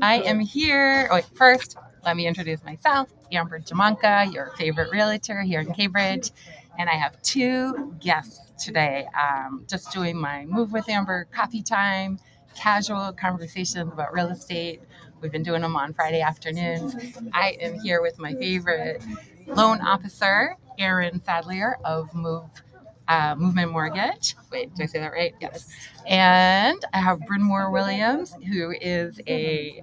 I am here. Oh, wait, first, let me introduce myself. Amber Jamanka, your favorite realtor here in Cambridge. And I have two guests today. Just doing my Move with Amber coffee time, casual conversations about real estate. We've been doing them on Friday afternoons. I am here with my favorite loan officer, Erin Sadlier of Movement Mortgage. Wait, did I say that right? Yes. And I have Bryn Moore Williams, who is a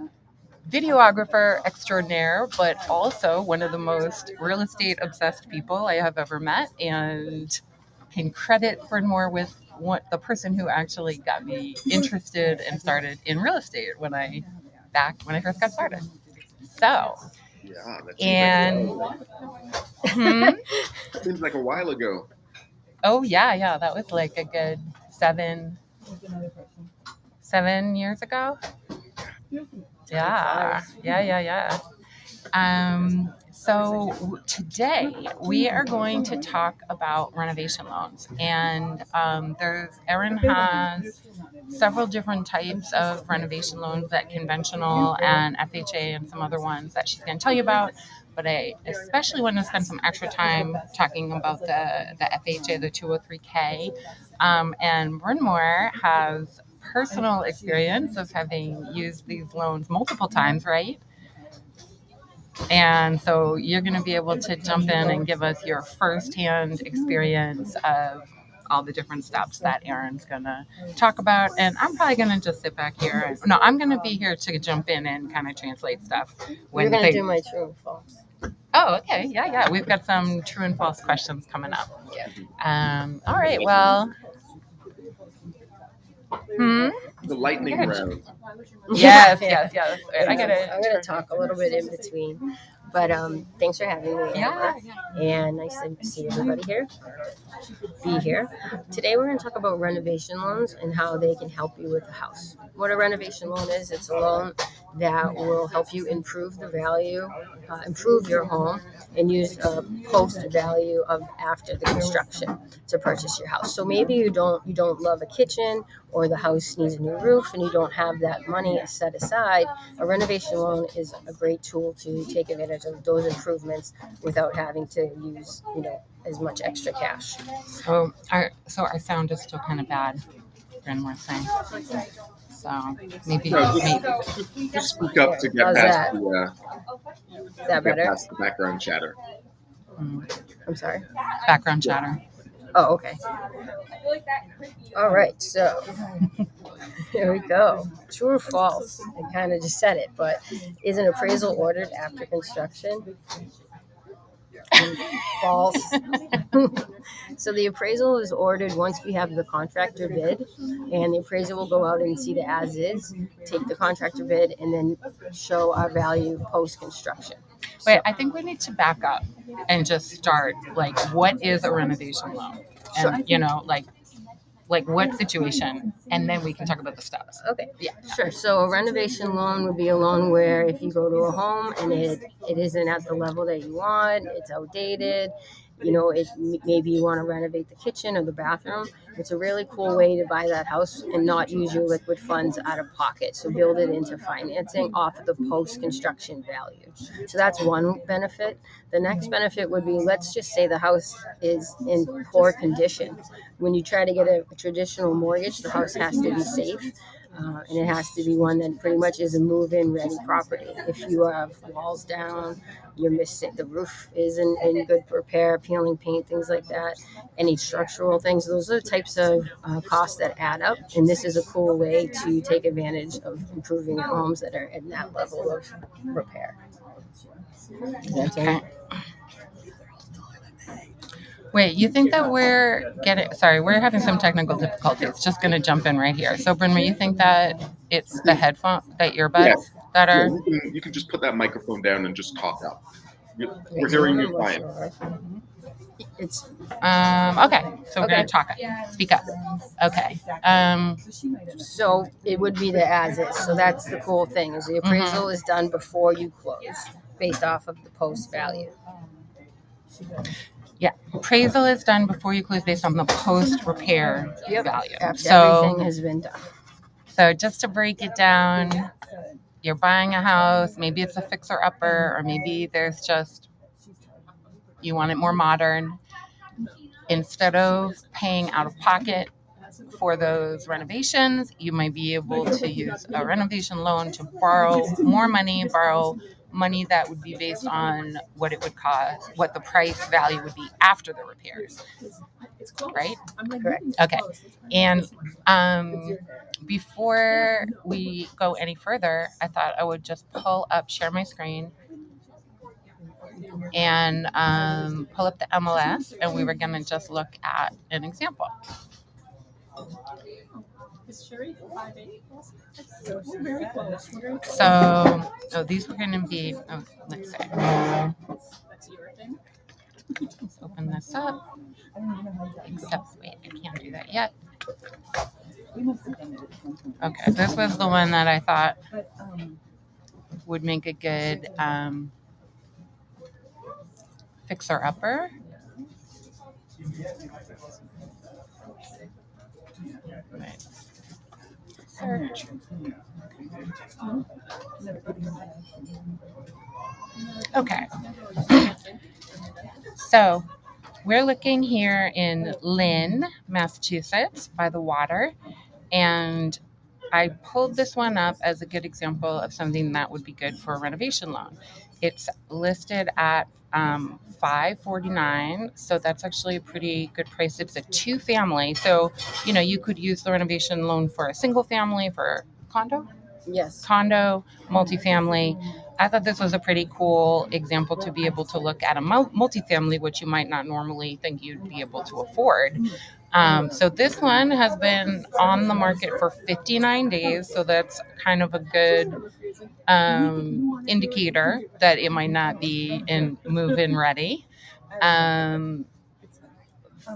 videographer extraordinaire, but also one of the most real estate obsessed people I have ever met, and can credit Bryn Moore with the person who actually got me interested and started in real estate when I first got started. So, Yeah, that and seems like a while ago. Oh yeah, that was like a good 7 years ago. Yeah. So today we are going to talk about renovation loans, and Erin has several different types of renovation loans, that conventional and FHA and some other ones that she's going to tell you about. But I especially want to spend some extra time talking about the FHA, the 203K. And Bryn Moore has personal experience of having used these loans multiple times, right? And so you're going to be able to jump in and give us your firsthand experience of all the different steps that Erin's going to talk about. And I'm probably going to just sit back here. I'm going to be here to jump in and kind of translate stuff. You're going to do my true and false. Oh, okay. Yeah. We've got some true and false questions coming up. Yeah. All right. Well. The lightning round. Yes. I get it. I'm going to talk a little bit in between. But thanks for having me, Amber. And nice to see everybody here. Be here. Today we're going to talk about renovation loans and how they can help you with a house. What a renovation loan is, it's a loan that will help you improve the value, improve your home, and use a post value of after the construction to purchase your house. So maybe you don't love a kitchen, or the house needs a new roof and you don't have that money set aside. A renovation loan is a great tool to take advantage of those improvements without having to use as much extra cash. So our sound is still kind of bad, Bryn was saying. So maybe just speak up to get past the background chatter. I'm sorry. Background chatter. Oh, okay. All right, so here we go. True or false? I kind of just said it, but is an appraisal ordered after construction? False. So the appraisal is ordered once we have the contractor bid, and the appraiser will go out and see the as is, take the contractor bid, and then show our value post construction. Wait, I think we need to back up and just start. Like, what is a renovation loan? And like what situation, and then we can talk about the steps. Okay. Yeah, sure. So a renovation loan would be a loan where if you go to a home and it isn't at the level that you want, it's outdated, maybe you want to renovate the kitchen or the bathroom. It's a really cool way to buy that house and not use your liquid funds out of pocket. So build it into financing off of the post-construction value. So that's one benefit. The next benefit would be, let's just say the house is in poor condition. When you try to get a traditional mortgage, the house has to be safe. And it has to be one that pretty much is a move-in ready property. If you have walls down, you're missing, the roof isn't in good repair, peeling paint, things like that, any structural things, those are the types of costs that add up. And this is a cool way to take advantage of improving your homes that are at that level of repair. Okay. Wait, you think that we're having some technical difficulties. Just going to jump in right here. So, Bryn, you think that it's the headphone, that earbuds that are... Yeah, you can just put that microphone down and just talk up. We're hearing you fine. It's... Okay, so we're going to talk up. Speak up. Okay. So it would be the as is. So that's the cool thing, is the appraisal is done before you close, based off of the post value. Yeah, appraisal is done before you close based on the post-repair value. After everything has been done. So just to break it down, you're buying a house, maybe it's a fixer-upper, or maybe there's just, you want it more modern. Instead of paying out of pocket for those renovations, you might be able to use a renovation loan to borrow more money, borrow money that would be based on what it would cost, what the price value would be after the repairs, right? Correct. Okay. And before we go any further, I thought I would just share my screen, and pull up the MLS, and we were going to just look at an example. So, these were going to be, let's see. Let's open this up. Except, wait, I can't do that yet. Okay, this was the one that I thought would make a good fixer-upper. Right. Search. Okay. So we're looking here in Lynn, Massachusetts, by the water, and I pulled this one up as a good example of something that would be good for a renovation loan. It's listed at $549, so that's actually a pretty good price. It's a 2-family, so you could use the renovation loan for a single family, for condo, Yes. multifamily. I thought this was a pretty cool example to be able to look at a multifamily, which you might not normally think you'd be able to afford. So this one has been on the market for 59 days. So that's kind of a good indicator that it might not be in move-in ready.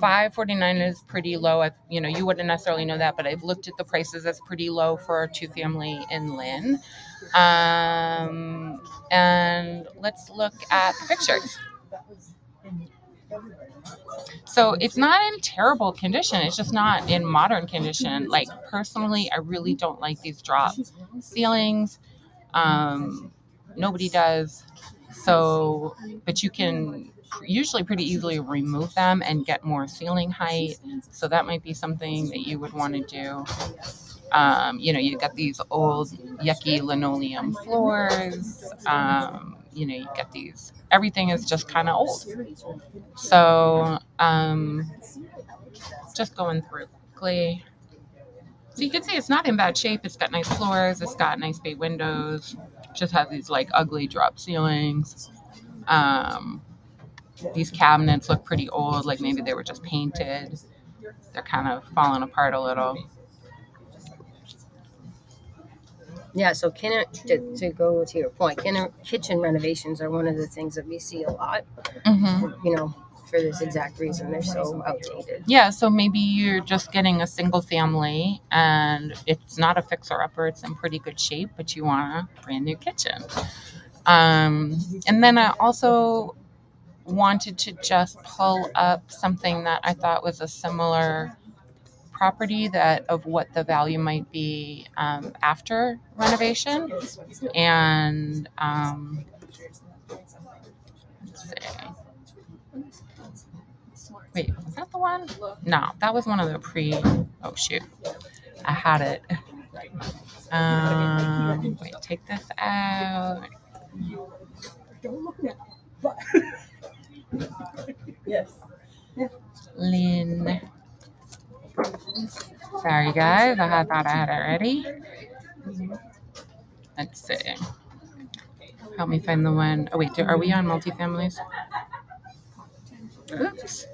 $549 is pretty low. You wouldn't necessarily know that, but I've looked at the prices. That's pretty low for a 2-family in Lynn. And let's look at the pictures. So it's not in terrible condition. It's just not in modern condition. Like, personally, I really don't like these drop ceilings. Nobody does. So, but you can usually pretty easily remove them and get more ceiling height. So that might be something that you would want to do. You got these old yucky linoleum floors. You get these, everything is just kind of old. So, just going through quickly. So you can see it's not in bad shape. It's got nice floors. It's got nice bay windows. Just has these like ugly drop ceilings. These cabinets look pretty old, like maybe they were just painted. They're kind of falling apart a little. Yeah, so to go to your point, kitchen renovations are one of the things that we see a lot. Mm-hmm. For this exact reason, they're so outdated. Yeah, so maybe you're just getting a single family and it's not a fixer-upper, it's in pretty good shape, but you want a brand new kitchen. And then I also wanted to just pull up something that I thought was a similar property of what the value might be after renovation. And let's see. Wait, was that the one? No, that was one of the oh shoot, I had it. Wait, take this out. Yes. Lynn. Sorry guys, I thought I had it ready. Let's see. Help me find the one. Oh wait, are we on multifamilies? Oops.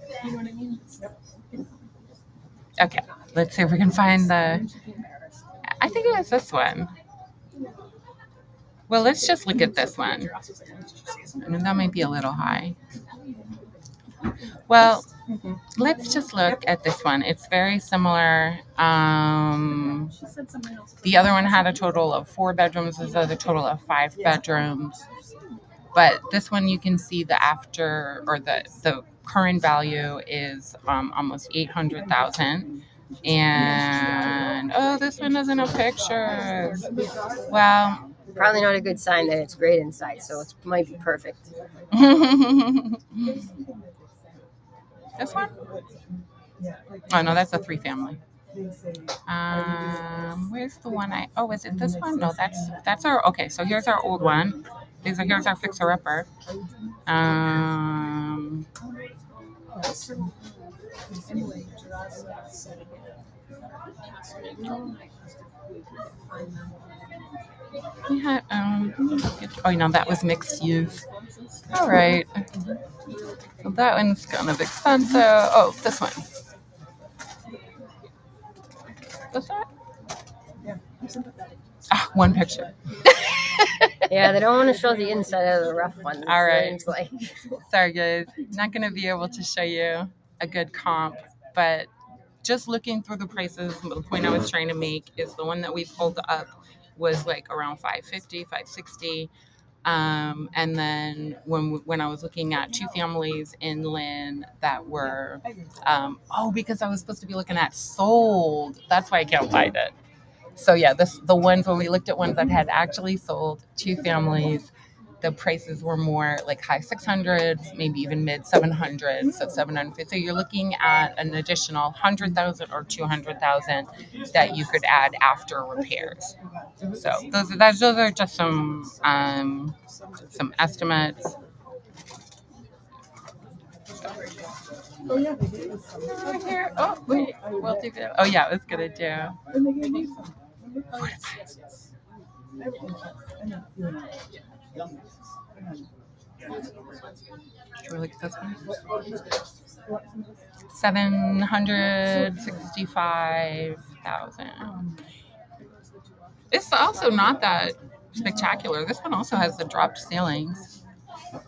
Okay, let's see if we can find I think it was this one. Well, let's just look at this one. I mean, that might be a little high. Well, let's just look at this one. It's very similar. The other one had a total of 4 bedrooms. This has a total of 5 bedrooms. But this one, you can see the after, or the current value is almost $800,000. And this one doesn't have pictures. Well, probably not a good sign that it's great inside. So it might be perfect. This one? Oh no, that's a 3-family. Where's the one is it this one? No, that's our, okay, so here's our old one. Here's our fixer-upper. We had, oh no, that was mixed use. All right. So that one's kind of expensive. Oh, this one. What's that? One picture. Yeah, they don't want to show the inside of the rough ones. All right. It's like, sorry guys, not going to be able to show you a good comp, but just looking through the prices, the point I was trying to make is the one that we pulled up was like around $550, $560. And then when I was looking at 2 families in Lynn that were, because I was supposed to be looking at sold, that's why I can't find it. So yeah, the ones when we looked at ones that had actually sold, 2 families, the prices were more like high 600s, maybe even mid 700s, so 750. So you're looking at an additional 100,000 or 200,000 that you could add after repairs. So those are just some estimates. Here. Oh wait, we'll do that. Oh yeah, I was gonna do. Look at this one. 765,000. It's also not that spectacular. This one also has the dropped ceilings,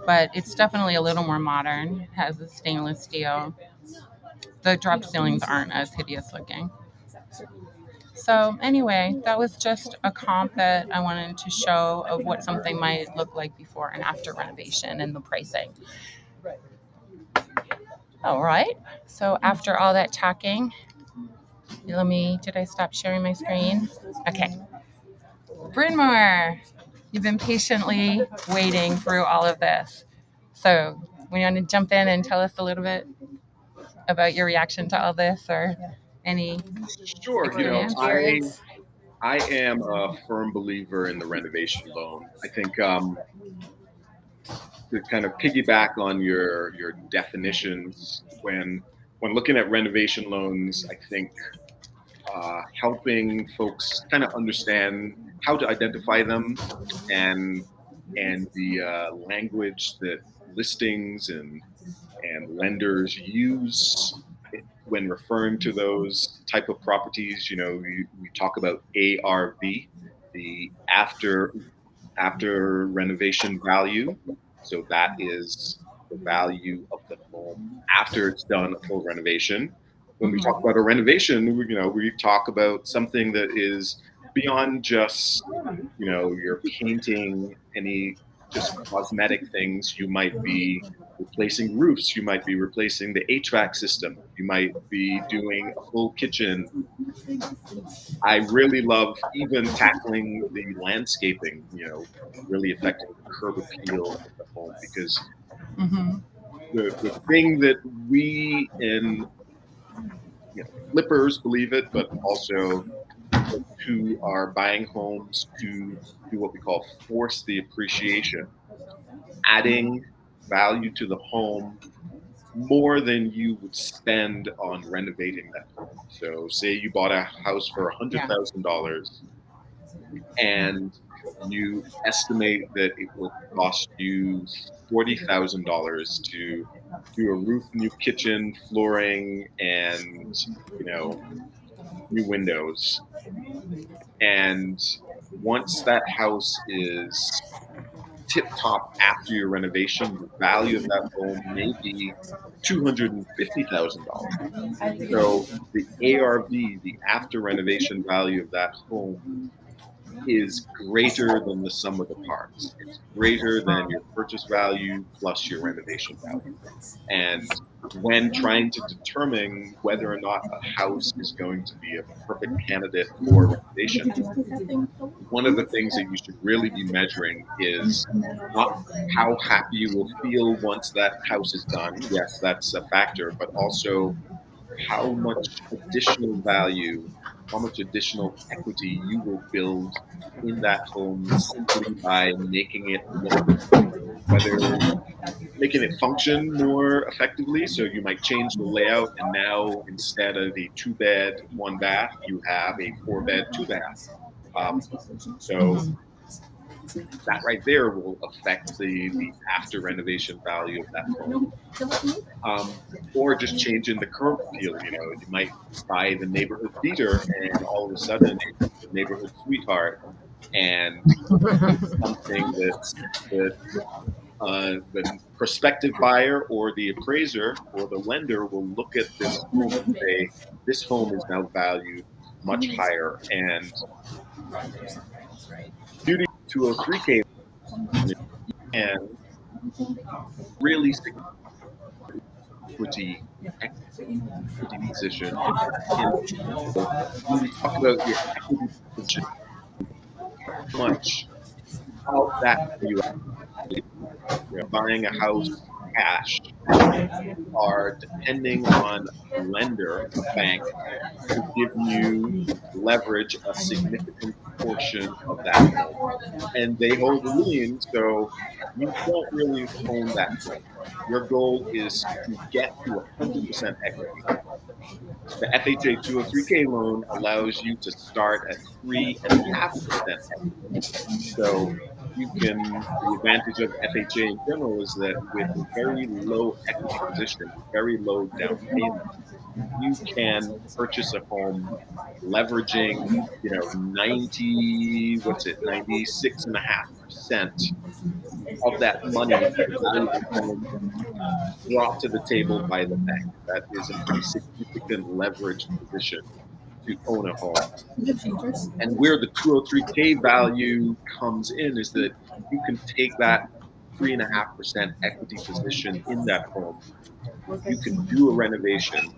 but it's definitely a little more modern. It has the stainless steel. The dropped ceilings aren't as hideous looking. So anyway, that was just a comp that I wanted to show of what something might look like before and after renovation and the pricing. All right. So after all that talking, did I stop sharing my screen? Okay. Bryn Mawr, you've been patiently waiting through all of this. So we want to jump in and tell us a little bit about your reaction to all this or any Sure. experience? I am a firm believer in the renovation loan. I think to kind of piggyback on your definitions, when looking at renovation loans, I think helping folks kind of understand how to identify them and the language that listings and lenders use when referring to those type of properties. We talk about ARV, the after renovation value. So that is the value of the home after it's done a full renovation. When we talk about a renovation, we talk about something that is beyond just, you're painting any just cosmetic things. You might be replacing roofs. You might be replacing the HVAC system. You might be doing a full kitchen. I really love even tackling the landscaping, really affecting the curb appeal of the home, because the thing that we in flippers believe it, but also who are buying homes to do what we call force the appreciation, adding value to the home more than you would spend on renovating that home. So say you bought a house for $100,000 and you estimate that it will cost you $40,000 to do a roof, new kitchen, flooring, and new windows. And once that house is tip top after your renovation, the value of that home may be $250,000. So the ARV, the after renovation value of that home, is greater than the sum of the parts. It's greater than your purchase value plus your renovation value. And when trying to determine whether or not a house is going to be a perfect candidate for renovation, one of the things that you should really be measuring is not how happy you will feel once that house is done. Yes, that's a factor, but also how much additional value, how much additional equity you will build in that home simply by making it look, whether making it function more effectively. So you might change the layout, and now instead of a 2-bed, 1-bath, you have a 4-bed, 2-bath. So Mhm. that right there will affect the after renovation value of that home. Or just changing the curb appeal. You might buy the neighborhood theater, and all of a sudden it's the neighborhood sweetheart, and something the prospective buyer or the appraiser or the lender will look at this home and say, this home is now valued much higher. And beauty 203K and really equity equity position in when we talk about your equity position, how much of that you buying a house cash are depending on a lender, a bank, to give you leverage a significant portion of that home. And they hold the lien, so you don't really own that home. Your goal is to get to 100% equity. The FHA 203K loan allows you to start at 3.5% equity. So the advantage of FHA in general is that with very low equity position, very low down payment, you can purchase a home leveraging, 96.5% of that money, the value of the home brought to the table by the bank. That is a pretty significant leverage position to own a home. And where the 203K value comes in is that you can take that 3.5% equity position in that home. You can do a renovation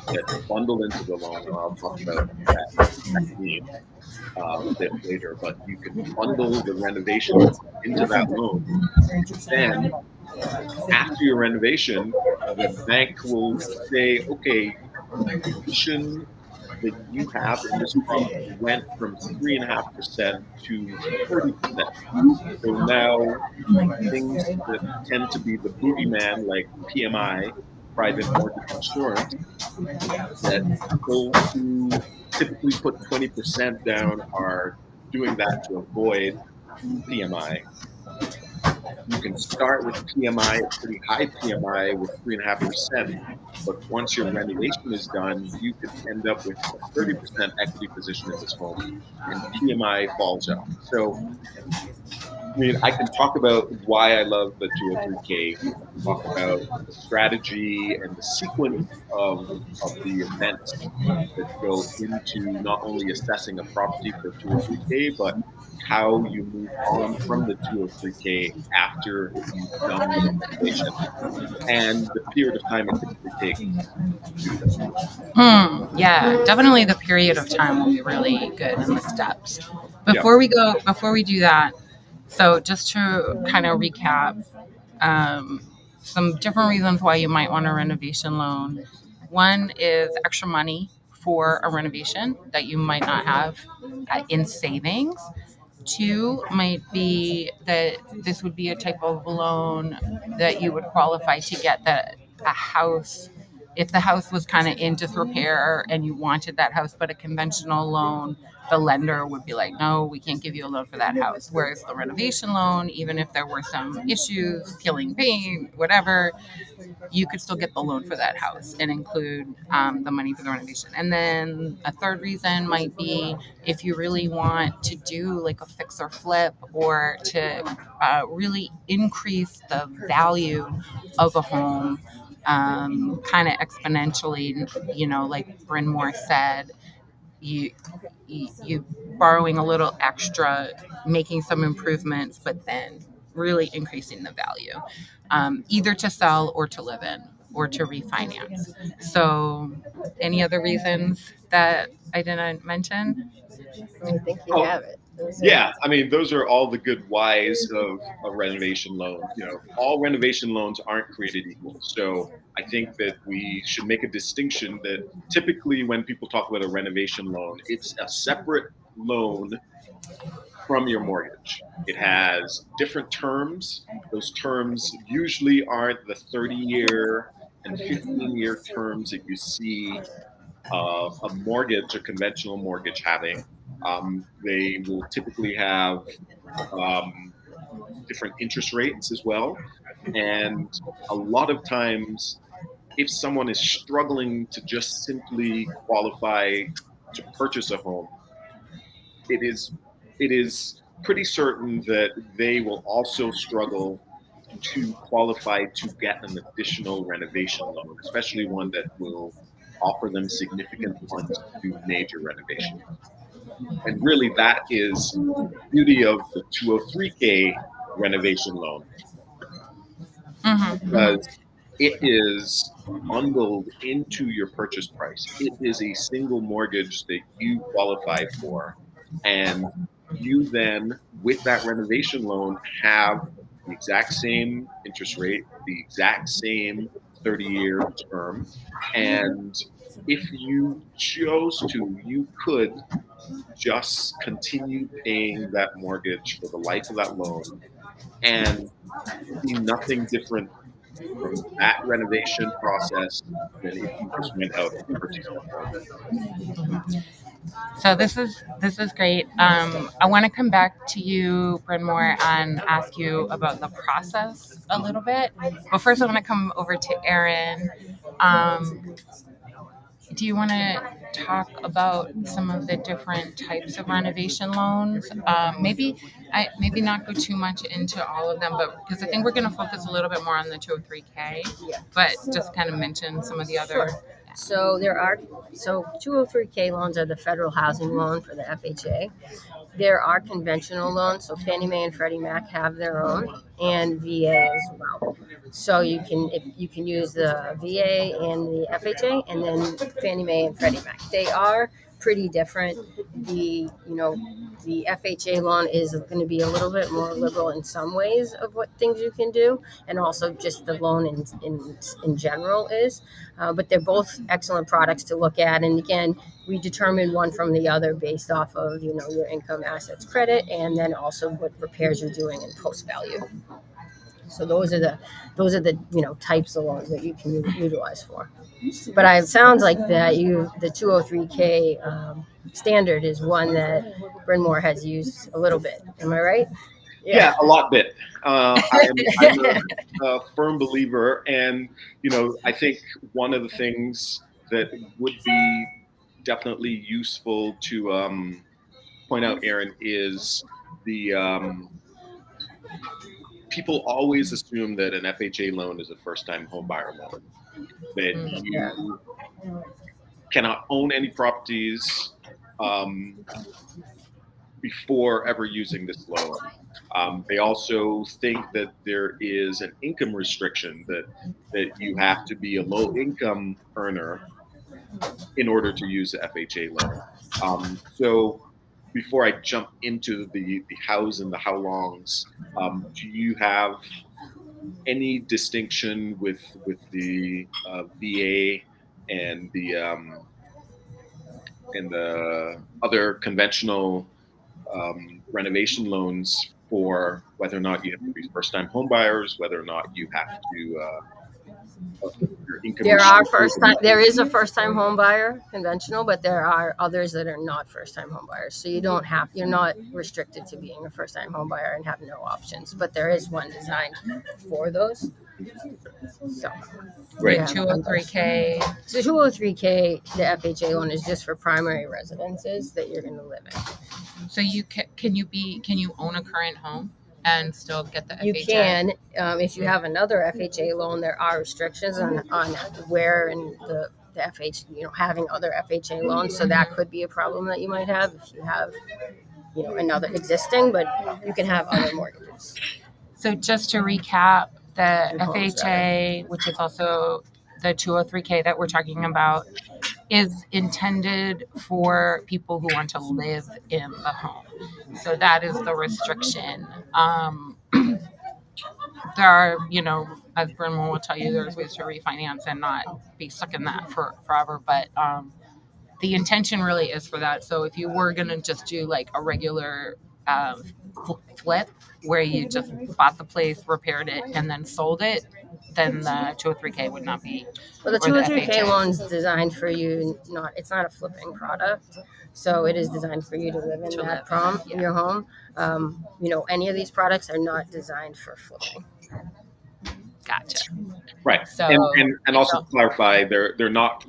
that's bundled into the loan, and I'll talk about that means a bit later. But you can bundle the renovation into that loan. Then, after your renovation, the bank will say, okay, the position that you have in this property went from 3.5% to 30%. So now things that tend to be the boogeyman, like PMI, private mortgage insurance, that people who typically put 20% down are doing that to avoid PMI. You can start with PMI, a pretty high PMI with 3.5%, but once your renovation is done, you could end up with a 30% equity position in this home, and PMI falls out. So, I can talk about why I love the 203K. We can talk about the strategy and the sequence of the events that go into not only assessing a property for 203K, but how you move on from the 203K after you've done the renovation and the period of time it typically takes to do that. Yeah, definitely the period of time will be really good in the steps. Yeah. Before we do that, so just to kind of recap, some different reasons why you might want a renovation loan. One is extra money for a renovation that you might not have in savings. Two might be that this would be a type of loan that you would qualify to get a house if the house was kind of in disrepair and you wanted that house, but a conventional loan, the lender would be like, no, we can't give you a loan for that house. Whereas the renovation loan, even if there were some issues, peeling paint, whatever, you could still get the loan for that house and include the money for the renovation. And then a third reason might be if you really want to do like a fix or flip or to really increase the value of a home kind of exponentially, like Bryn Moore said, you you borrowing a little extra, making some improvements, but then really increasing the value, either to sell or to live in or to refinance. So, any other reasons that I didn't mention? I think you Oh, have it. Those are, yeah. I mean, those are all the good whys of a renovation loan. All renovation loans aren't created equal. So I think that we should make a distinction that typically when people talk about a renovation loan, it's a separate loan from your mortgage. It has different terms. Those terms usually aren't the 30-year and 15-year terms that you see a mortgage, a conventional mortgage having. They will typically have um, different interest rates as well. And a lot of times, if someone is struggling to just simply qualify to purchase a home, it is it is pretty certain that they will also struggle to qualify to get an additional renovation loan, especially one that will offer them significant funds to do major renovations. And really, that is the beauty of the 203K renovation loan, Mm-hmm, mm-hmm. because it is bundled into your purchase price. It is a single mortgage that you qualify for. And you then, with that renovation loan, have the exact same interest rate, the exact same 30-year term. And if you chose to, you could just continue paying that mortgage for the life of that loan and see nothing different from that renovation process than if you just went out and purchased a home. So this is great. I want to come back to you, Bryn Moore, and ask you about the process a little bit. But first, I want to come over to Erin. Um, do you want to talk about some of the different types of renovation loans? Maybe not go too much into all of them, but because I think we're going to focus a little bit more on the 203K, yeah. but just kind of mention some of the other. Sure. So 203K loans are the federal housing loan for the FHA. There are conventional loans, so Fannie Mae and Freddie Mac have their own, and VA as well. So you can use the VA and the FHA, and then Fannie Mae and Freddie Mac. They are pretty different. The FHA loan is going to be a little bit more liberal in some ways of what things you can do, and also just the loan in general is. But they're both excellent products to look at, and again, we determine one from the other based off of your income, assets, credit, and then also what repairs you're doing in post value. So those are the types of loans that you can utilize for. But it sounds like that the 203K standard is one that Bryn Mawr has used a little bit. Am I right? Yeah, a lot bit. I'm a firm believer, and I think one of the things that would be definitely useful to point out, Erin, is the people always assume that an FHA loan is a first-time home buyer loan, that you cannot own any properties before ever using this loan. They also think that there is an income restriction, that you have to be a low-income earner in order to use the FHA loan. So before I jump into the hows and the how longs, do you have any distinction with the VA and the other conventional renovation loans for whether or not you have to be first-time home buyers, whether or not you have to your income there is a first-time home buyer conventional, but there are others that are not first-time home buyers. So you're not restricted to being a first-time home buyer and have no options, but there is one designed for those. So Great. 203K. So 203K, the FHA loan is just for primary residences that you're going to live in. So can you own a current home and still get the FHA? You can. If you have another FHA loan, there are restrictions on where and the the FHA, having other FHA loans. So that could be a problem that you might have if you have, another existing, but you can have other mortgages. So just to recap, the Homes, FHA, which is also the 203K that we're talking about, is intended for people who want to live in the home. So that is the restriction. There are, as Brendan will tell you, there's ways to refinance and not be stuck in that for forever. But the intention really is for that. So if you were going to just do like a regular flip where you just bought the place, repaired it, and then sold it, then the 203K would not be. Well, the 203K loan's designed for you. It's not a flipping product, so it is designed for you to live in in your home. Any of these products are not designed for flipping. Gotcha. Right. So, and also to clarify, they're not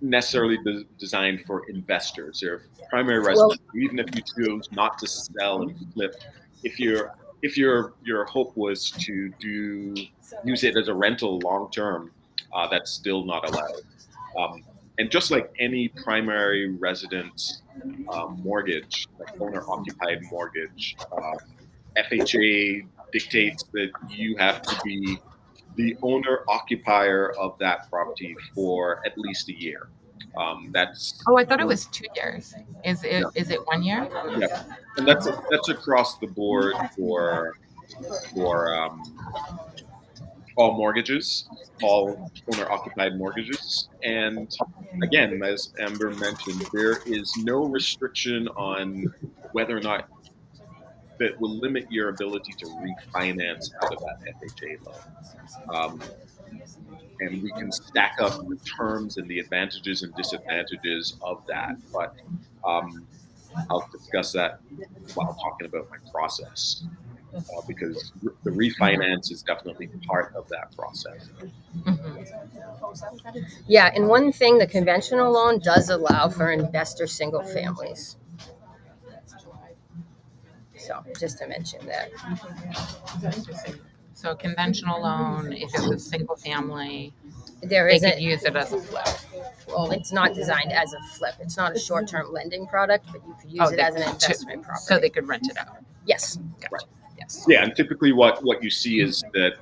necessarily designed for investors. They're primary residents. Even if you choose not to sell and flip, if your hope was to use it as a rental long term, that's still not allowed. And just like any primary residence mortgage, like owner occupied mortgage, FHA dictates that you have to be the owner occupier of that property for at least a year. That's. Oh, I thought it was 2 years. Is it? Yeah. Is it 1 year? Yeah, and that's across the board for all mortgages, all owner occupied mortgages. And again, as Amber mentioned, there is no restriction on whether or not that will limit your ability to refinance out of that FHA loan. And we can stack up the terms and the advantages and disadvantages of that. But I'll discuss that while talking about my process, because the refinance is definitely part of that process. Mm-hmm. Yeah, and one thing, the conventional loan does allow for investor single families. So just to mention that. So a conventional loan, if it was single family, they could use it as a flip. Well, it's not designed as a flip. It's not a short-term lending product, but you could use it as an investment property. So they could rent it out. Yes. Gotcha. Right. Yes. Yeah, and typically what you see is that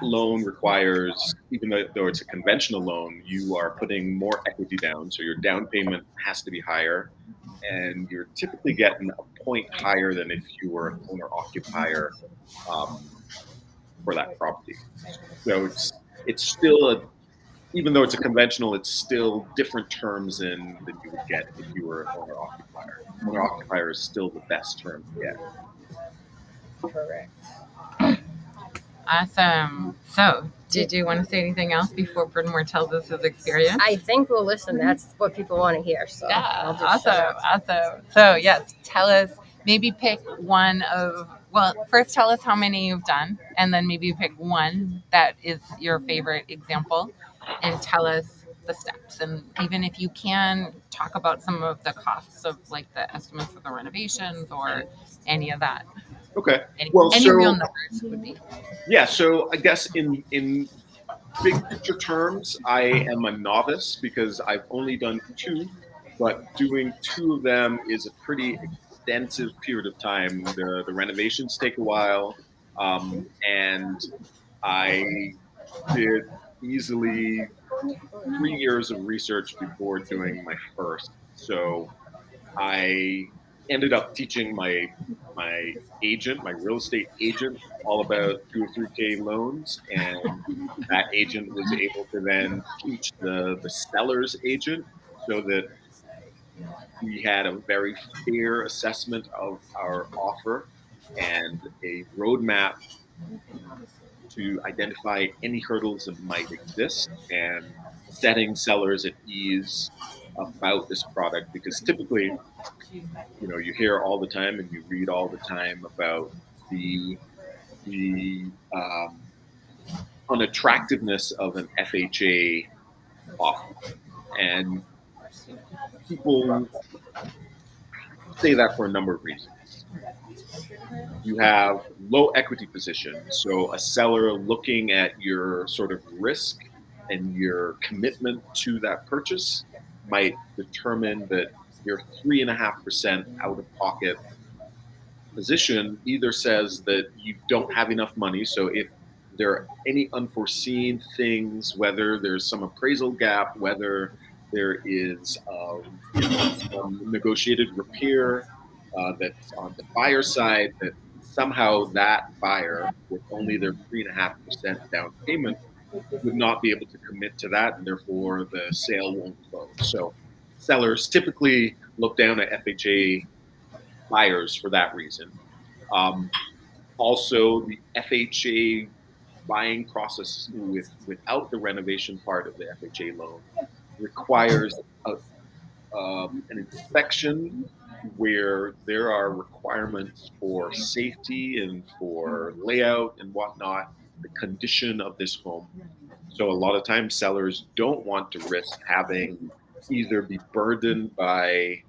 loan requires, even though it's a conventional loan, you are putting more equity down, so your down payment has to be higher, and you're typically getting a point higher than if you were an owner-occupier for that property. So it's still even though it's a conventional, it's still different terms than you would get if you were an owner-occupier. Owner-occupier is still the best term to get. Correct. Awesome. So, did you want to say anything else before Brendan tells us his experience? I think we'll listen. That's what people want to hear. So yeah, awesome. So, yes, tell us, maybe pick one of, first tell us how many you've done, and then maybe pick one that is your favorite example, and tell us the steps. And even if you can, talk about some of the costs of like the estimates of the renovations or any of that. Okay. Any So real numbers would be. Yeah. So I guess in big picture terms, I am a novice because I've only done 2, but doing 2 of them is a pretty extensive period of time. The renovations take a while, and I did easily 3 years of research before doing my first. So I ended up teaching my agent, my real estate agent, all about 203K loans, and that agent was able to then teach the seller's agent so that we had a very fair assessment of our offer and a roadmap to identify any hurdles that might exist and setting sellers at ease about this product, because typically, you hear all the time and you read all the time about the unattractiveness of an FHA offer, and people say that for a number of reasons. You have low equity position, so a seller looking at your sort of risk and your commitment to that purchase might determine that your 3.5% out of pocket position either says that you don't have enough money. So if there are any unforeseen things, whether there's some appraisal gap, whether there is some negotiated repair that's on the buyer side, that somehow that buyer with only their 3.5% down payment would not be able to commit to that, and therefore the sale won't close. So sellers typically look down at FHA buyers for that reason. Um, Also, the FHA buying process without the renovation part of the FHA loan requires an inspection where there are requirements for safety and for layout and whatnot, the condition of this home. So a lot of times sellers don't want to risk having either be burdened by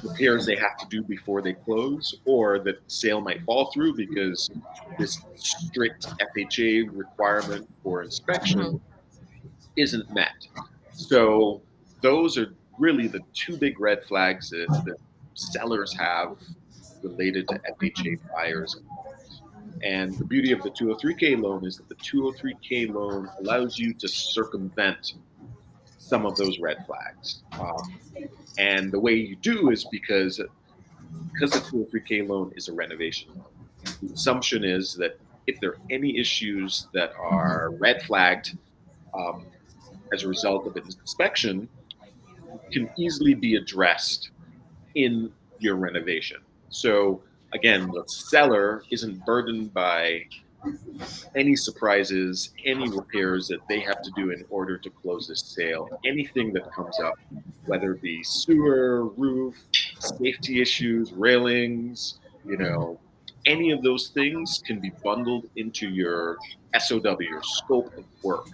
repairs they have to do before they close, or that the sale might fall through because this strict FHA requirement for inspection isn't met. So those are really the two big red flags that sellers have related to FHA buyers. And the beauty of the 203K loan is that the 203K loan allows you to circumvent some of those red flags. And the way you do is because the 203K loan is a renovation loan. The assumption is that if there are any issues that are red flagged um, as a result of an inspection, can easily be addressed in your renovation. So again, the seller isn't burdened by any surprises, any repairs that they have to do in order to close this sale. Anything that comes up, whether it be sewer, roof, safety issues, railings, any of those things can be bundled into your SOW, your scope of work,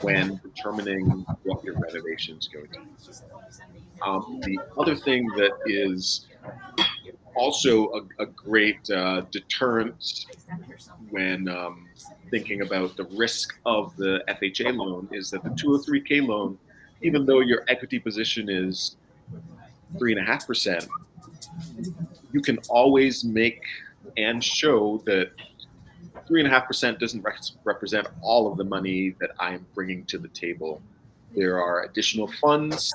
when determining what your renovation is going to be. The other thing that is also a great deterrent when thinking about the risk of the FHA loan is that the 203K loan, even though your equity position is 3.5%, you can always make and show that 3.5% doesn't represent all of the money that I'm bringing to the table. There are additional funds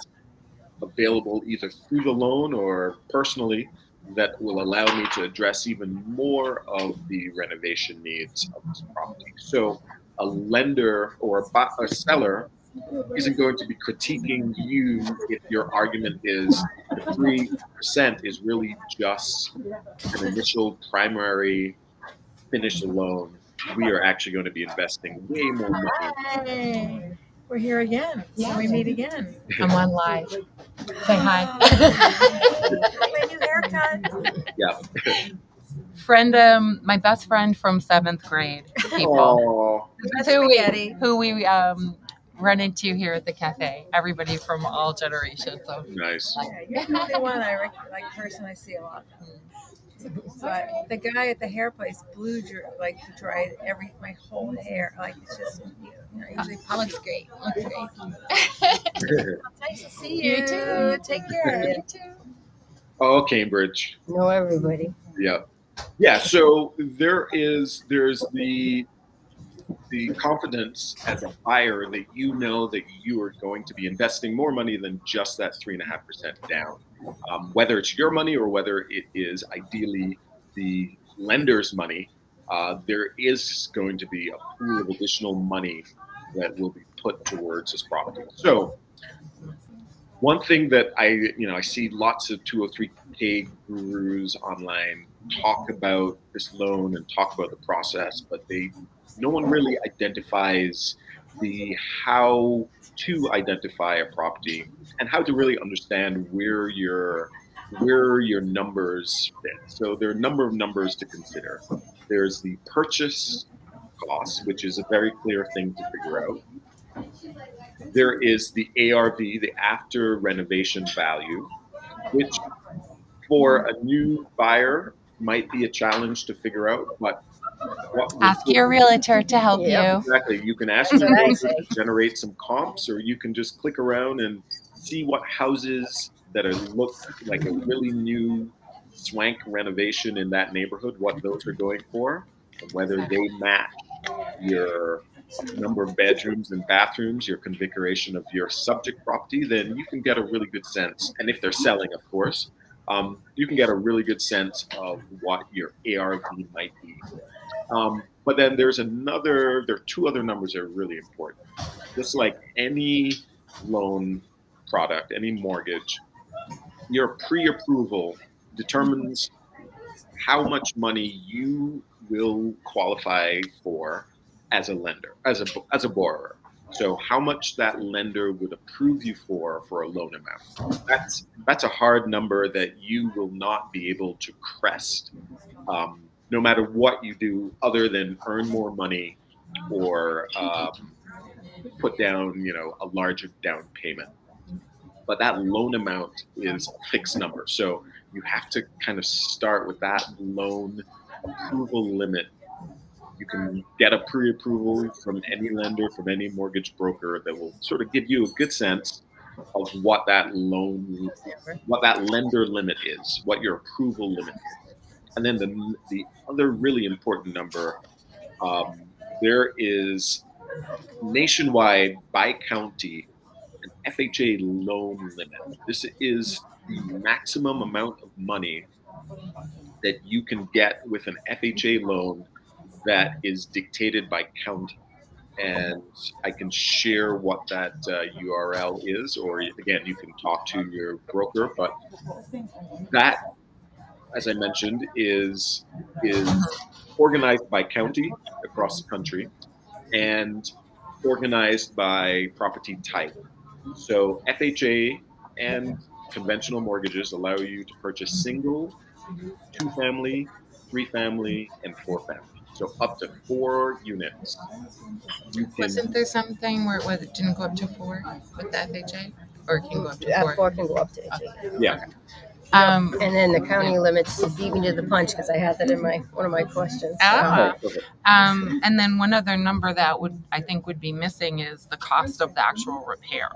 available either through the loan or personally that will allow me to address even more of the renovation needs of this property. So a lender or a seller isn't going to be critiquing you if your argument is the 3% is really just an initial primary finish loan. We are actually going to be investing way more money. Hey, we're here again. Yeah. We meet again. I'm on live. Say hi. My new haircut. Yeah. My best friend from 7th grade, people. Who we run into here at the cafe. Everybody from all generations. So. Nice. Yeah, you're the only one I person I see a lot. But the guy at the hair place dried my whole hair. It's just usually looks great. Nice to see you. You too. Take care. You too. Oh, Cambridge. Know everybody. Yeah. Yeah. So there's the confidence as a buyer that you know that you are going to be investing more money than just that 3.5% down. Whether it's your money or whether it is ideally the lender's money, there is going to be a pool of additional money that will be put towards this property. So one thing that I see lots of 203K gurus online talk about this loan and talk about the process, but no one really identifies the how to identify a property and how to really understand where your numbers fit. So there are a number of numbers to consider. There's the purchase cost, which is a very clear thing to figure out. There is the ARV, the after renovation value, which for a new buyer might be a challenge to figure out, but what Ask your realtor to help Yeah. you. exactly. You can ask That's your what I realtor say. to generate some comps, or you can just click around and see what houses that are look like a really new swank renovation in that neighborhood, what those are going for, and whether they match your number of bedrooms and bathrooms, your configuration of your subject property, then you can get a really good sense. And if they're selling, of course, you can get a really good sense of what your ARV might be. But then there are two other numbers that are really important. Just like any loan product, any mortgage, your pre-approval determines how much money you will qualify for as a lender, as a borrower. So how much that lender would approve you for a loan amount. That's a hard number that you will not be able to crest, no matter what you do, other than earn more money or put down, a larger down payment. But that loan amount is a fixed number. So you have to kind of start with that loan approval limit. You can get a pre-approval from any lender, from any mortgage broker that will sort of give you a good sense of what that lender limit is, what your approval limit is. And then the other really important number, there is nationwide by county an FHA loan limit. This is the maximum amount of money that you can get with an FHA loan that is dictated by county. And I can share what that URL is, or again, you can talk to your broker. But that, as I mentioned, is organized by county across the country and organized by property type. So FHA and conventional mortgages allow you to purchase single, two family, three family, and four family. So up to 4 units. You can, Wasn't there something where it didn't go up to 4 with the FHA? Or it can go up to That 4? 4 can go up to 8. yeah. And then the county limits beat me to the punch because I had that in one of my questions. Ah. Oh, perfect. And then one other number that I think would be missing is the cost of the actual repair.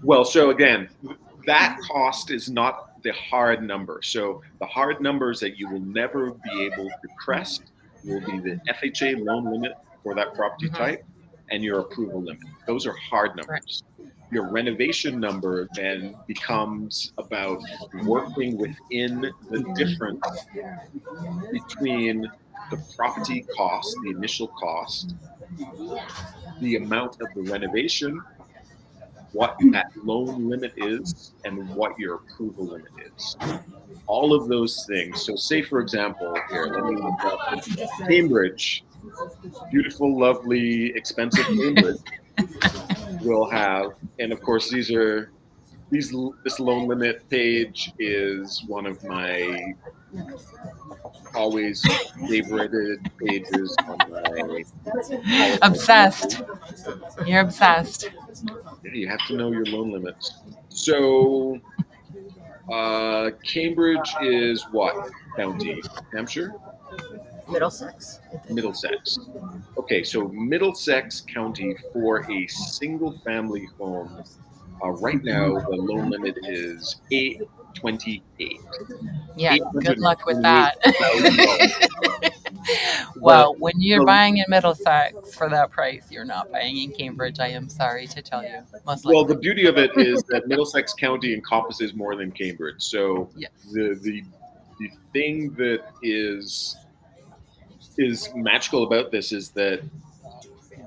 Well, so again, that cost is not the hard number. So the hard numbers that you will never be able to crest will be the FHA loan limit for that property type and your approval limit. Those are hard numbers. Your renovation number then becomes about working within the difference between the property cost, the initial cost, the amount of the renovation, what that loan limit is, and what your approval limit is. All of those things. So say, for example, here, let me look up Cambridge, beautiful, lovely, expensive Cambridge will have, and of course, this loan limit page is one of my always favorited pages on my Obsessed. You're obsessed. You have to know your loan limits. So Cambridge is what county? Hampshire? Middlesex. Middlesex. Okay, so Middlesex County for a single family home, right now the loan limit is $828. Yeah, good luck with that. $828,000. Well, when you're buying in Middlesex for that price, you're not buying in Cambridge. I am sorry to tell you. Most likely. Well, the beauty of it is that Middlesex County encompasses more than Cambridge. So Yes. the thing that is magical about this is that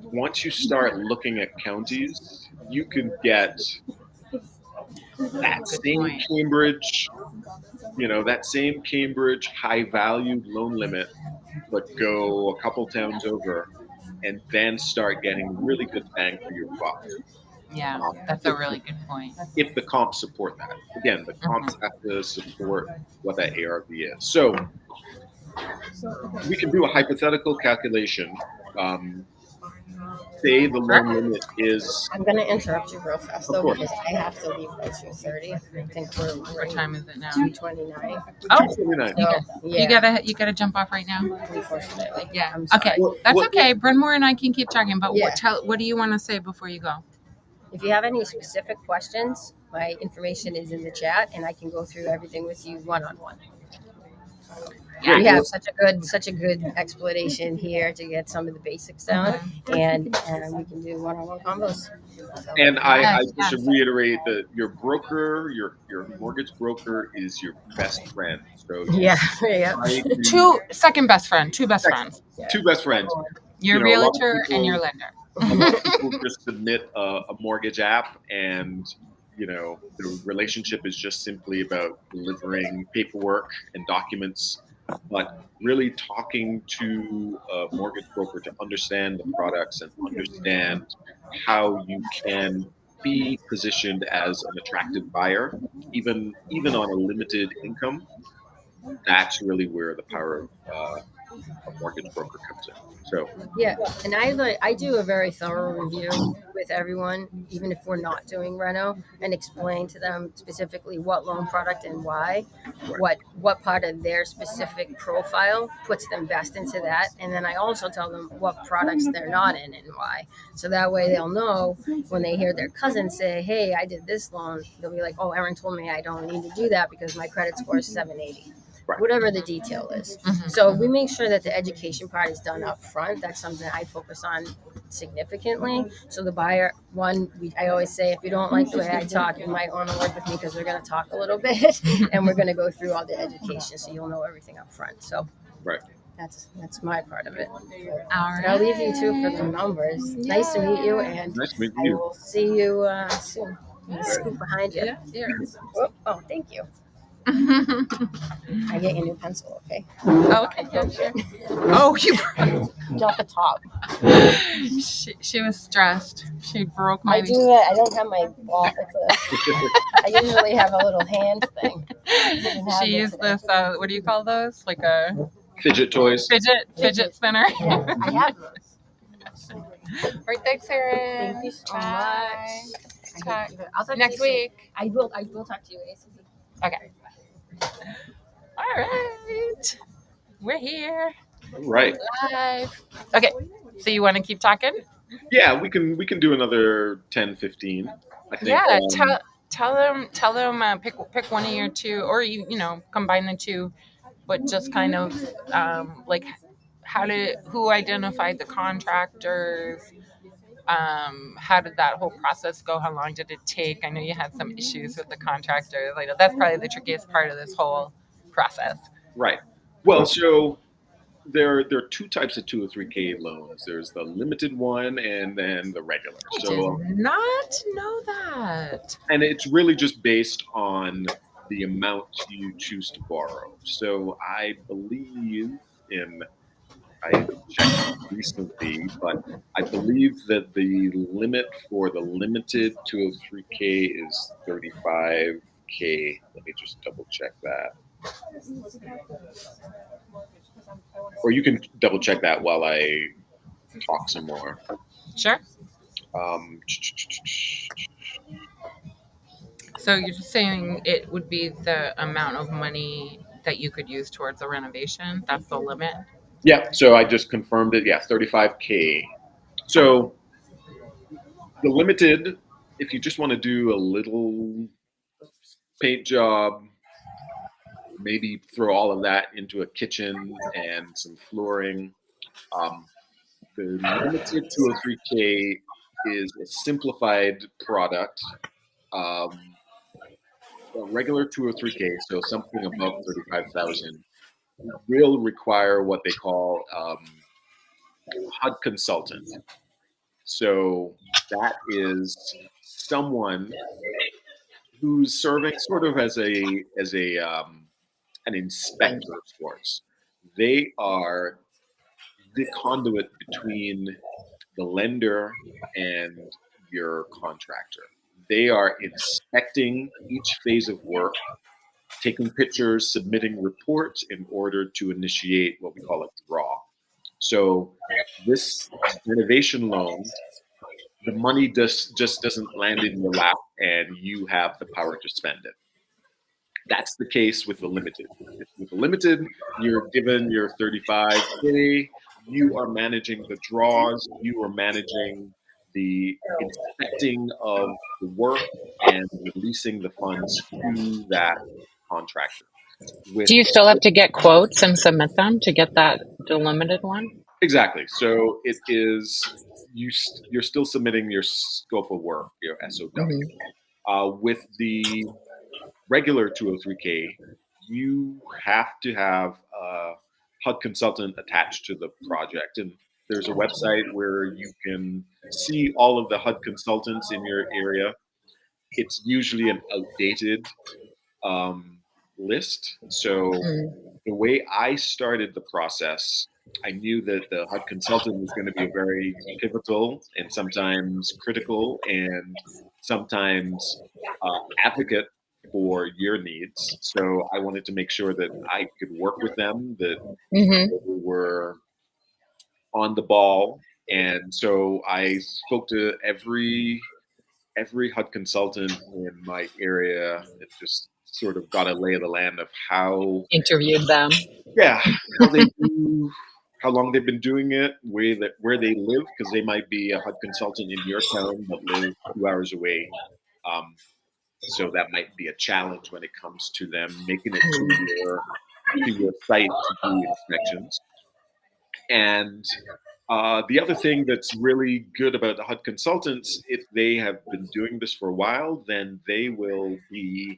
once you start looking at counties, you can get that same Cambridge, that same Cambridge high valued loan limit, but go a couple towns over and then start getting really good bang for your buck. Yeah, that's a really good point. If the comps support that. Again, the comps have to support what that ARV is. So we can do a hypothetical calculation. say the loan limit is, I'm gonna interrupt you real fast Of though, course. because I have to leave by 2:30. I think we're What time is it now? 2:29. Oh, 229. So, you gotta jump off right now. unfortunately. Yeah. I'm sorry. Okay. What- That's what- okay. Brynmore and I can keep talking, but Yeah. what do you want to say before you go? If you have any specific questions, my information is in the chat, and I can go through everything with you one-on-one. Yeah. We have such a good explanation here to get some of the basics down, and we can do one-on-one combos. So, And I Yes, just should reiterate that your broker, your mortgage broker is your best friend. So yeah, yeah. try to- Two best friends. two best friends. Your You know, a lot of realtor and people- your lender. A lot of people just submit a mortgage app, and the relationship is just simply about delivering paperwork and documents. But really talking to a mortgage broker to understand the products and understand how you can be positioned as an attractive buyer, even on a limited income. That's really where the power of a mortgage broker comes in. So Yeah, and I do a very thorough review with everyone, even if we're not doing reno, and explain to them specifically what loan product and why, what part of their specific profile puts them best into that, and then I also tell them what products they're not in and why. So that way they'll know when they hear their cousin say, "Hey, I did this loan," they'll be like, "Oh, Erin told me I don't need to do that because my credit score is 780." Right. Whatever the detail is. Mhm. So we make sure that the education part is done up front. That's something I focus on significantly. So the buyer, I always say, if you don't like the way I talk, you might want to work with me because we're going to talk a little bit and we're going to go through all the education so you'll know everything up front. So Right. that's my part of it. All And I'll leave you too for the numbers. Nice to meet you, and Nice to meet I you. will see you soon. I'm gonna scoot behind you. Oh, thank you. I get your new pencil, okay? Okay. Yeah, sure. Oh, Off the top. she was stressed. She broke my. I do it. I don't have my ball. I usually have a little hand thing. She used this. What do you call those? Like a Fidget toys. fidget spinner. Yeah, I have those. Right, thanks, Erin. Thank you so Bye. much. Talk I'll talk next to you soon. week. I will talk to you ASAP. Okay. All right. We're here Right. live. Okay. So you want to keep talking? Yeah, we can do another 10, 15. I think. Yeah. Tell them. Pick one of your two, or you combine the two, but just kind of like who identified the contractors. How did that whole process go? How long did it take? I know you had some issues with the contractors. I know that's probably the trickiest part of this whole process. Right. Well, so there are two types of 203K loans. There's the limited one and then the regular. I So, did not know that. and it's really just based on the amount you choose to borrow. So I believe I checked recently, but I believe that the limit for the limited 203K is 35K. Let me just double check that. Or you can double check that while I talk some more. Sure. Um, So you're just saying it would be the amount of money that you could use towards a renovation? That's the limit? yeah, so I just confirmed it. Yeah, 35K. So the limited, if you just want to do a little paint job, maybe throw all of that into a kitchen and some flooring. The limited 203K is a simplified product. A regular 203K, so something above 35,000, will require what they call HUD consultant. So that is someone who's serving sort of as an inspector of sorts. They are the conduit between the lender and your contractor. They are inspecting each phase of work, taking pictures, submitting reports in order to initiate what we call a draw. So this renovation loan the money just doesn't land in your lap and you have the power to spend it. That's the case with the limited. With the limited, you're given your 35K, you are managing the draws, you are managing the inspecting of the work and releasing the funds to that contractor. With Do you still have to get quotes and submit them to get that delimited one? exactly, so it is you're still submitting your scope of work, your SOW. With the regular 203K, you have to have a HUD consultant attached to the project. And there's a website where you can see all of the HUD consultants in your area. It's usually an outdated list. So the way I started the process, I knew that the HUD consultant was going to be a very pivotal and sometimes critical and sometimes advocate for your needs. So I wanted to make sure that I could work with them, that they were on the ball. And so I spoke to every HUD consultant in my area and just sort of got a lay of the land of how Interviewed them. yeah, how they do, how long they've been doing it, where they live, because they might be a HUD consultant in your town but live 2 hours away. So that might be a challenge when it comes to them making it to your site to do inspections. And the other thing that's really good about the HUD consultants, if they have been doing this for a while, then they will be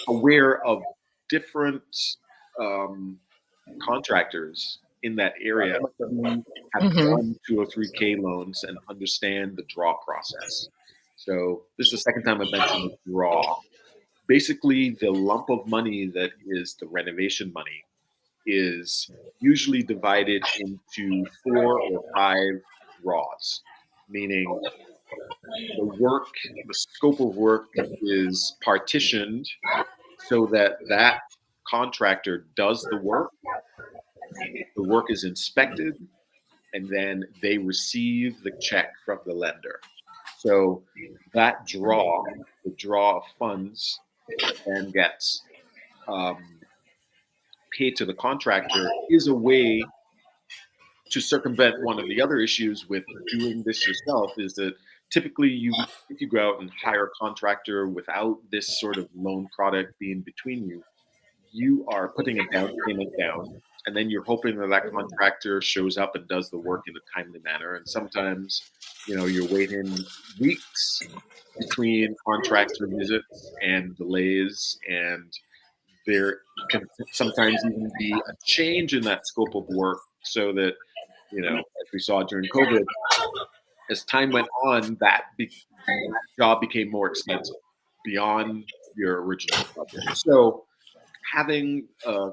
aware of different contractors in that area who have done 203K loans and understand the draw process. So this is the second time I've mentioned the draw. Basically, the lump of money that is the renovation money is usually divided into 4 or 5 draws, meaning the scope of work is partitioned so that contractor does the work is inspected, and then they receive the check from the lender. So that the draw of funds that then gets paid to the contractor is a way to circumvent one of the other issues with doing this yourself, is that typically if you go out and hire a contractor without this sort of loan product being between you, you are putting a down payment down, and then you're hoping that contractor shows up and does the work in a timely manner. And sometimes, you're waiting weeks between contractor visits and delays, and there can sometimes even be a change in that scope of work, so that, as we saw during COVID, as time went on, that job became more expensive beyond your original budget. So having a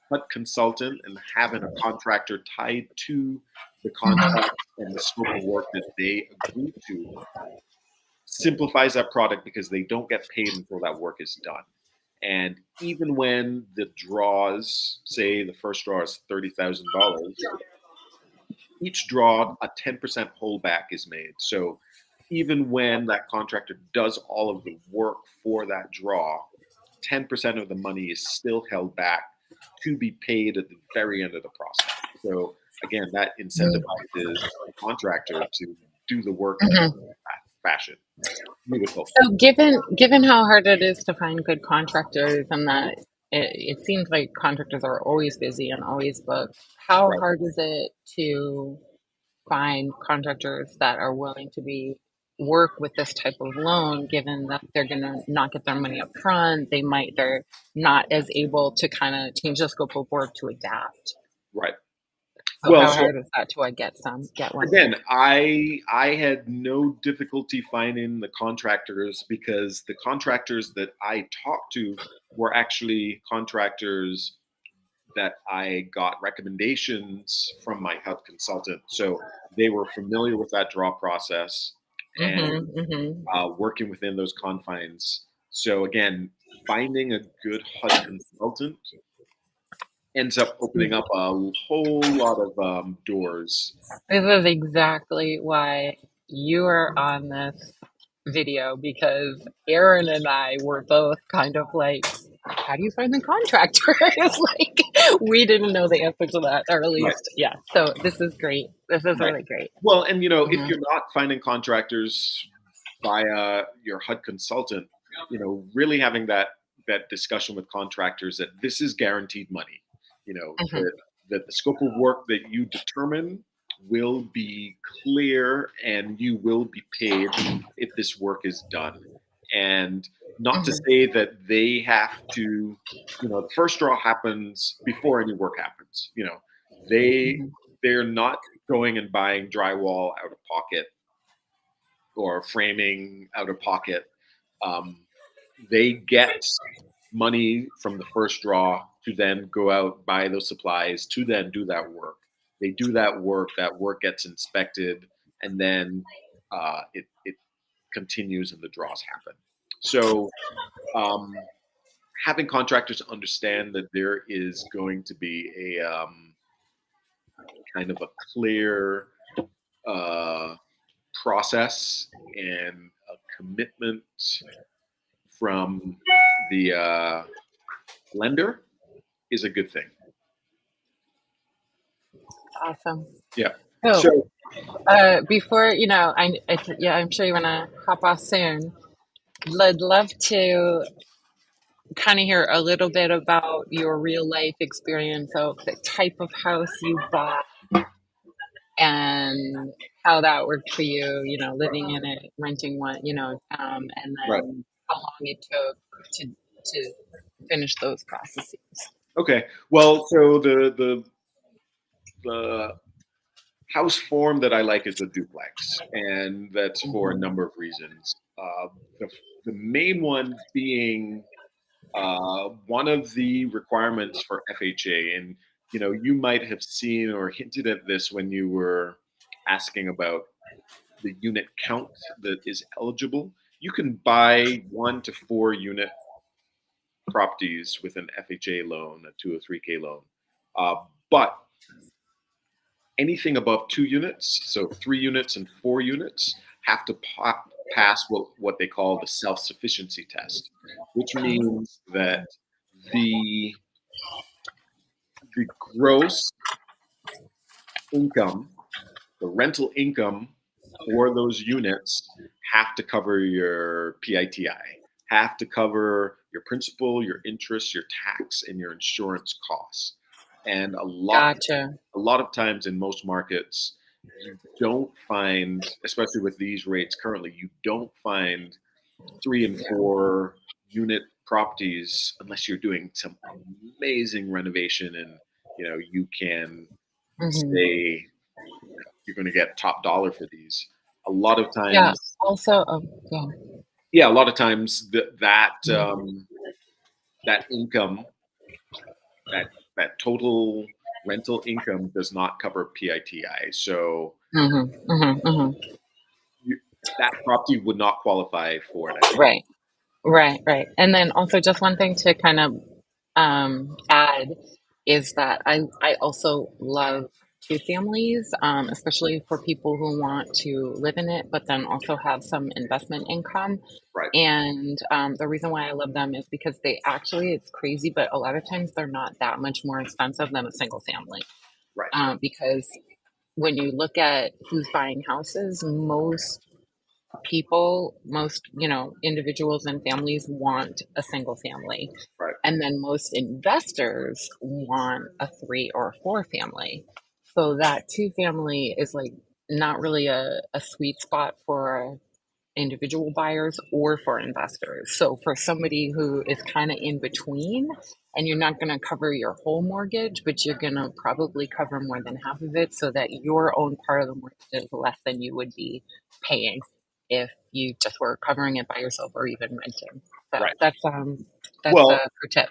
HUD consultant and having a contractor tied to the contract and the scope of work that they agree to simplifies that product, because they don't get paid until that work is done. And even when the draws, say the first draw is $30,000, each draw, a 10% holdback is made. So even when that contractor does all of the work for that draw, 10% of the money is still held back to be paid at the very end of the process. So again, that incentivizes the contractor to do the work in that fashion. Beautiful. So given how hard it is to find good contractors, and that it seems like contractors are always busy and always booked, how hard is it to find contractors that are willing to work with this type of loan, given that they're going to not get their money up front? They're not as able to kind of change the scope of work to adapt. Right. So how hard is that to get one? Again, I had no difficulty finding the contractors, because the contractors that I talked to were actually contractors that I got recommendations from my HUD consultant. So they were familiar with that draw process and working within those confines. So again, finding a good HUD consultant ends up opening up a whole lot of doors. This is exactly why you are on this video because Erin and I were both kind of like, how do you find the contractor? It's like we didn't know the answer to that, or at Right. least, yeah. So this is great. This is Right. really great. Well, and if Mhm. you're not finding contractors via your HUD consultant, really having that discussion with contractors that this is guaranteed money, Mhm. that the scope of work that you determine will be clear and you will be paid if this work is done. And not to Mhm. say that they have to, the first draw happens before any work happens. They Mhm. they're not going and buying drywall out of pocket or framing out of pocket. Um, they get money from the first draw to then go out, buy those supplies, to then do that work. They do that work gets inspected, and then it continues and the draws happen. So having contractors understand that there is going to be a kind of a clear uh, process and a commitment from the lender is a good thing. Awesome. Yeah. So, So before I'm sure you want to hop off soon. I'd love to kind of hear a little bit about your real life experience of the type of house you bought and how that worked for you, living in it, renting one, and right. then how long it took to finish those processes. Okay. Well, so the house form that I like is a duplex, and that's for a number of reasons. The main one being one of the requirements for FHA, and you might have seen or hinted at this when you were asking about the unit count that is eligible. You can buy 1 to 4 unit properties with an FHA loan, a 203K loan, but anything above 2 units, so 3 units and 4 units, have to pass what they call the self-sufficiency test, which means that the the gross income, the rental income for those units have to cover your PITI, have to cover your principal, your interest, your tax, and your insurance costs. And Gotcha. a lot of times in most markets, you don't find, especially with these rates currently, you don't find 3 and 4 unit properties unless you're doing some amazing renovation and you can Hmm. say you're going to get top dollar for these. A lot of Yeah. times, Also, yeah, a lot of times Mhm. that income, that total rental income does not cover PITI. So Hmm. Hmm. Hmm. that property would not qualify for an FHA. Right. Right, right. And then also just one thing to kind of add is that I also love two families, especially for people who want to live in it, but then also have some investment income. Right, And the reason why I love them is because they actually, it's crazy, but a lot of times they're not that much more expensive than a single family. right, Because when you look at who's buying houses, most individuals and families want a single family, right, and then most investors want a 3 or 4 family. So that 2 family is like not really a sweet spot for individual buyers or for investors. So for somebody who is kind of in between, and you're not going to cover your whole mortgage, but you're going to probably cover more than half of it so that your own part of the mortgage is less than you would be paying if you just were covering it by yourself or even renting. So right. that's a Well, pro tip.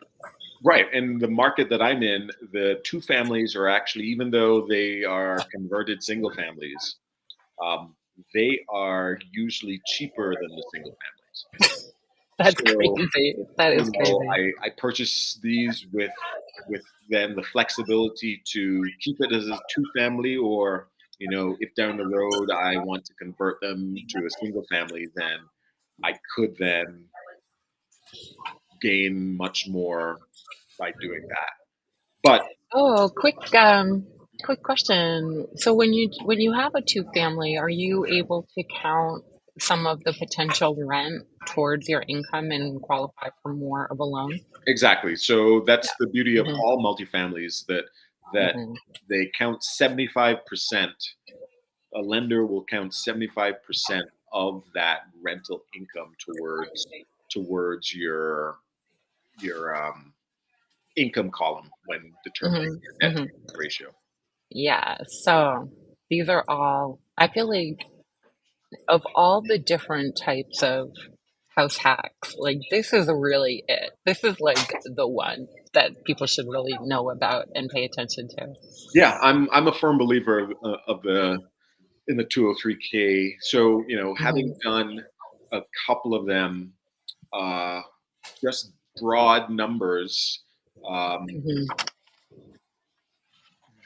right. And the market that I'm in, the 2 families are actually, even though they are converted single families, um, they are usually cheaper than the single families. That's So, crazy. That is crazy. I purchased these with then the flexibility to keep it as a 2 family, or If down the road I want to convert them to a single family, then I could then gain much more by doing that. But Oh, quick question. So when you have a two family, are you able to count some of the potential rent towards your income and qualify for more of a loan? exactly. So that's Yeah. the beauty of hmm all multifamilies, that hmm they count 75%. A lender will count 75% of that rental income towards your income column when determining hmm your debt to hmm income ratio. Yeah. So these are all, I feel like of all the different types of house hacks, like this is really it. This is like the one that people should really know about and pay attention to. Yeah, I'm a firm believer of the in the 203k. So having hmm done a couple of them, uh, just broad numbers. Um, hmm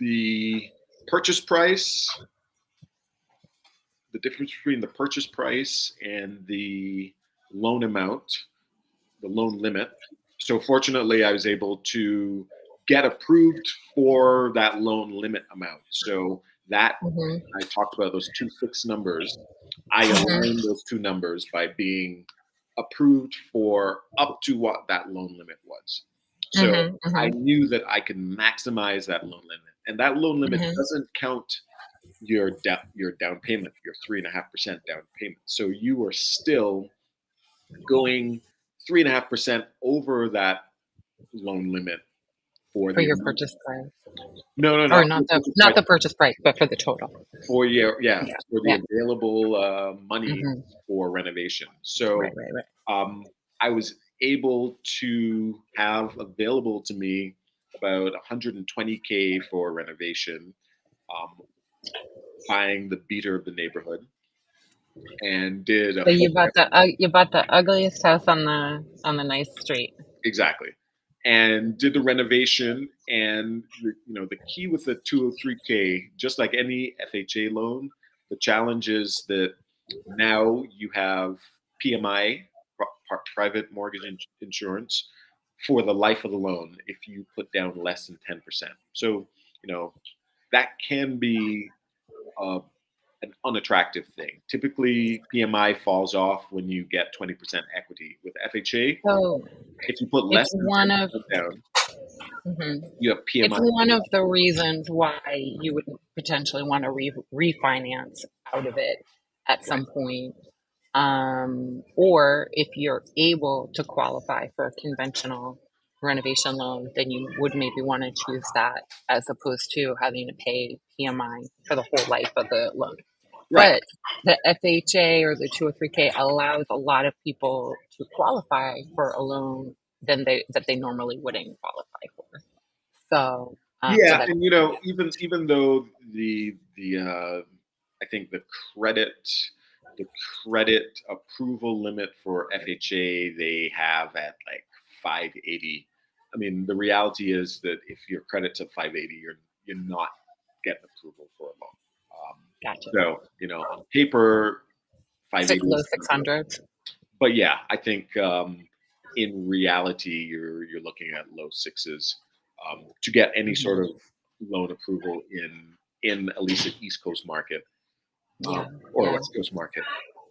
the purchase price, the difference between the purchase price and the loan amount, the loan limit. So fortunately, I was able to get approved for that loan limit amount. So that hmm I talked about those two fixed numbers. I hmm aligned those two numbers by being approved for up to what that loan limit was. So hmm I hmm knew that I could maximize that loan limit, and that loan limit hmm doesn't count your down payment, your 3.5% down payment. So you are still going 3.5% over that loan limit for For the your amount. purchase price, No, or not for not the the purchase not price, the purchase price, but for the total. for your yeah Yeah, for the yeah. available money hmm for renovation. Right, So right, right. I was able to have available to me about 120k for renovation, um, buying the beater of the neighborhood, and did a So full you bought the ugliest house on the nice street. exactly, and did the renovation. And the key with the 203k, just like any FHA loan, the challenge is that now you have PMI, private mortgage insurance, for the life of the loan if you put down less than 10%. So that can be uh, an unattractive thing. Typically, PMI falls off when you get 20% equity. With FHA, So if you put it's less than one of 10% down, mhm. you have It's PMI. one of the reasons why you would potentially want to refinance out of it at Right. some point. Or if you're able to qualify for a conventional renovation loan, then you would maybe want to choose that as opposed to having to pay PMI for the whole life of the loan. Right. But the FHA or the 203k allows a lot of people to qualify for a loan that they normally wouldn't qualify for. So Yeah, that's and even though the I think the credit approval limit for FHA they have at like 580. I mean, the reality is that if your credit's at 580, you're not getting approval for a loan. gotcha. So on paper, 580 Low is, 600s. but yeah, I think in reality, you're looking at low sixes to get any sort hmm of loan approval in at least an East Coast market Yeah, or a yeah. West Coast market.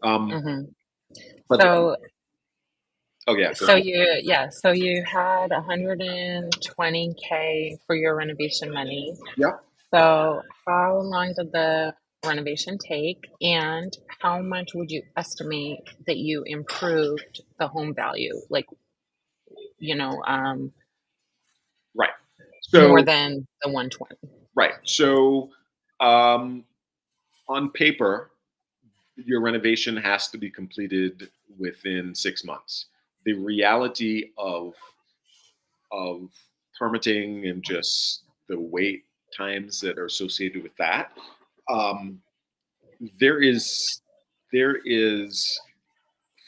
Um, hmm but So, oh yeah, go so ahead. you, yeah, so you had 120k for your renovation money. Yeah. So, how long did the renovation take, and how much would you estimate that you improved the home value? Like, you know, Right. more So than the 120. right. So um, on paper, your renovation has to be completed within 6 months. The reality of permitting and just the wait times that are associated with that, um, there is there is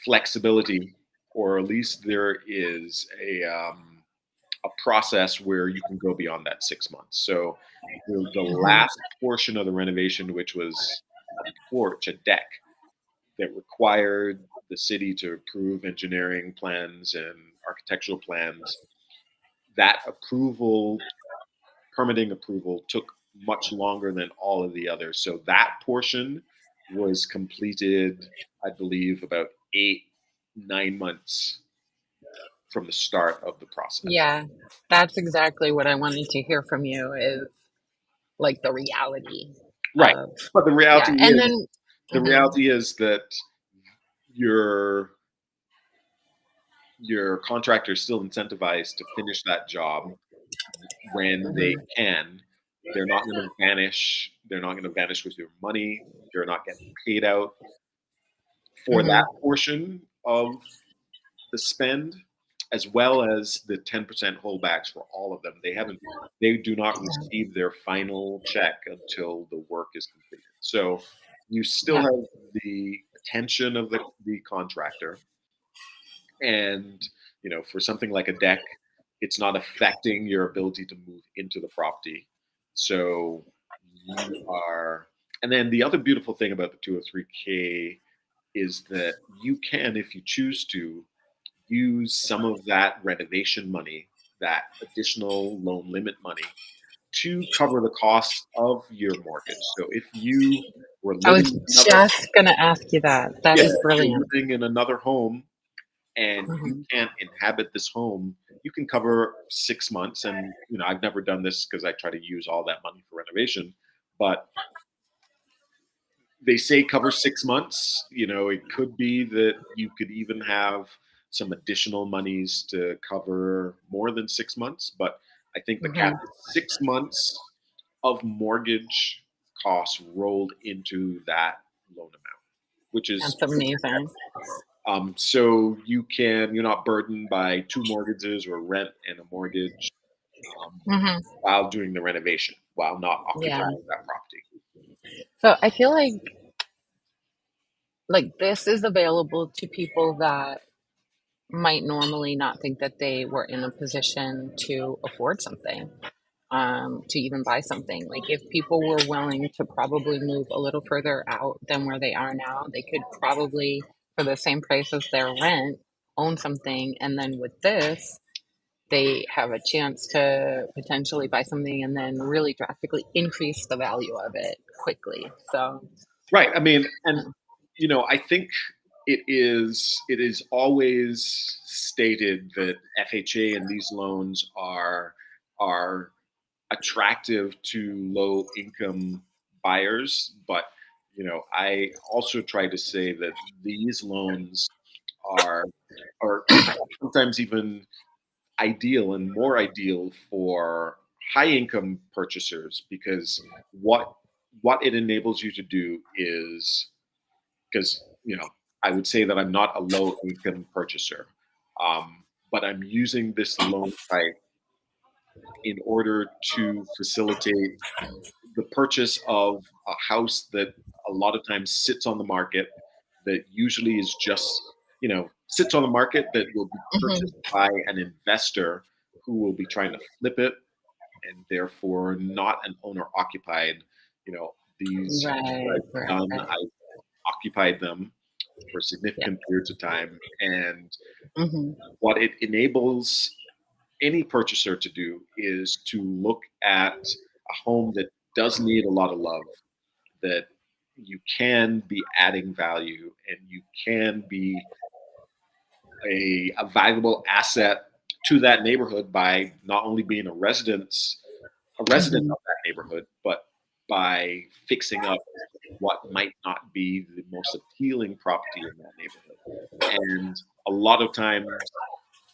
flexibility, or at least there is a a process where you can go beyond that 6 months. So the Mhm. last portion of the renovation, which was a porch, a deck, that required the city to approve engineering plans and architectural plans, that approval, permitting approval, took much longer than all of the others. So that portion was completed, I believe, about 8, 9 months from the start of the process. Yeah, that's exactly what I wanted to hear from you is like the reality Right. of, But yeah. And then, the mhm, reality is that your your contractor is still incentivized to finish that job when they mhm, can. They're not going to vanish. They're not going to vanish with your money. You're not getting paid out for that mhm, portion of the spend, as well as the 10% holdbacks for all of them. They do not receive their final check until the work is completed. So you still yeah, have the attention of the contractor. And, for something like a deck, it's not affecting your ability to move into the property. So you are, and then the other beautiful thing about the 203K is that you can, if you choose to, use some of that renovation money, that additional loan limit money, to cover the cost of your mortgage. So if you were I living was in another, just gonna ask you that. That yeah, is if you're brilliant. living in another home and you Hmm. can't inhabit this home, you can cover 6 months. And I've never done this because I try to use all that money for renovation, but they say cover 6 months. It could be that you could even have some additional monies to cover more than 6 months, but I think the cap Hmm. is 6 months of mortgage costs rolled into that loan amount, which is That's amazing. so you're not burdened by two mortgages or rent and a mortgage, Hmm. while doing the renovation, while not Yeah. occupying that property. So I feel like this is available to people that might normally not think that they were in a position to afford something, to even buy something. Like if people were willing to probably move a little further out than where they are now, they could probably, for the same price as their rent, own something. And then with this, they have a chance to potentially buy something and then really drastically increase the value of it quickly. So, Right. I mean, and I think it is always stated that FHA and these loans are attractive to low income buyers, but I also try to say that these loans are are sometimes even ideal and more ideal for high income purchasers, because what it enables you to do is, because I would say that I'm not a low income purchaser, but I'm using this loan type in order to facilitate the purchase of a house that a lot of times sits on the market, that usually is just sits on the market, that will be purchased mhm. by an investor who will be trying to flip it, and therefore not an owner occupied. These Right, I've right, done, right. I've occupied them for Yeah. significant periods of time. And Hmm. what it enables any purchaser to do is to look at a home that does need a lot of love, that you can be adding value, and you can be a valuable asset to that neighborhood by not only being a resident Hmm. of that neighborhood, but by fixing up what might not be the most appealing property in that neighborhood. And a lot of times,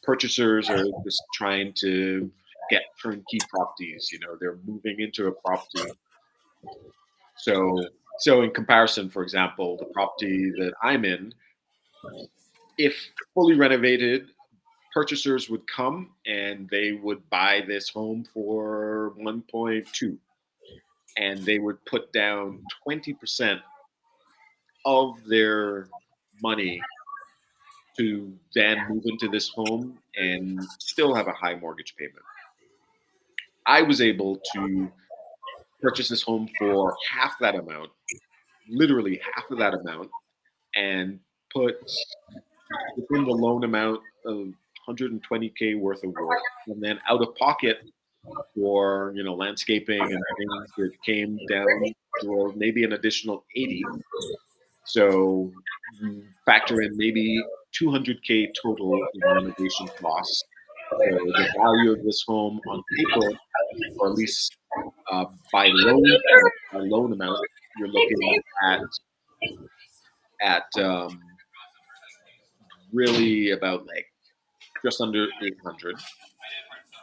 purchasers are just trying to get turnkey properties. They're moving into a property. So in comparison, for example, the property that I'm in, if fully renovated, purchasers would come and they would buy this home for 1.2, and they would put down 20% of their money to then move into this home and still have a high mortgage payment. I was able to purchase this home for half that amount, literally half of that amount, and put within the loan amount of 120K worth of work, and then out of pocket for landscaping and things that came down to maybe an additional 80. So you factor in maybe 200K total in renovation costs. So the value of this home on paper, or at least by loan amount, you're looking at really about like just under 800,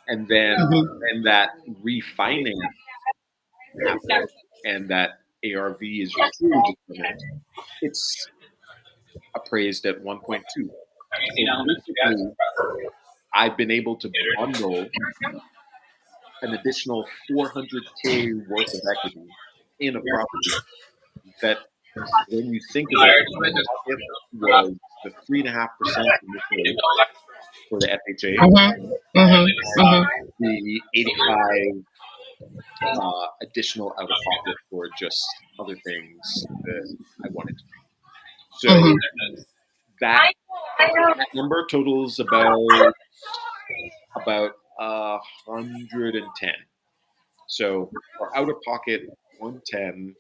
and then and that refinance happens, and that ARV is truly determined. It's appraised at 1.2. So basically, I've been able to bundle an additional 400K worth of equity in a property that, when you think of it, it was the 3.5% initially for the FHA, the 85 additional out of pocket for just other things that I wanted to do. So that number totals about 110. So for out of pocket 110,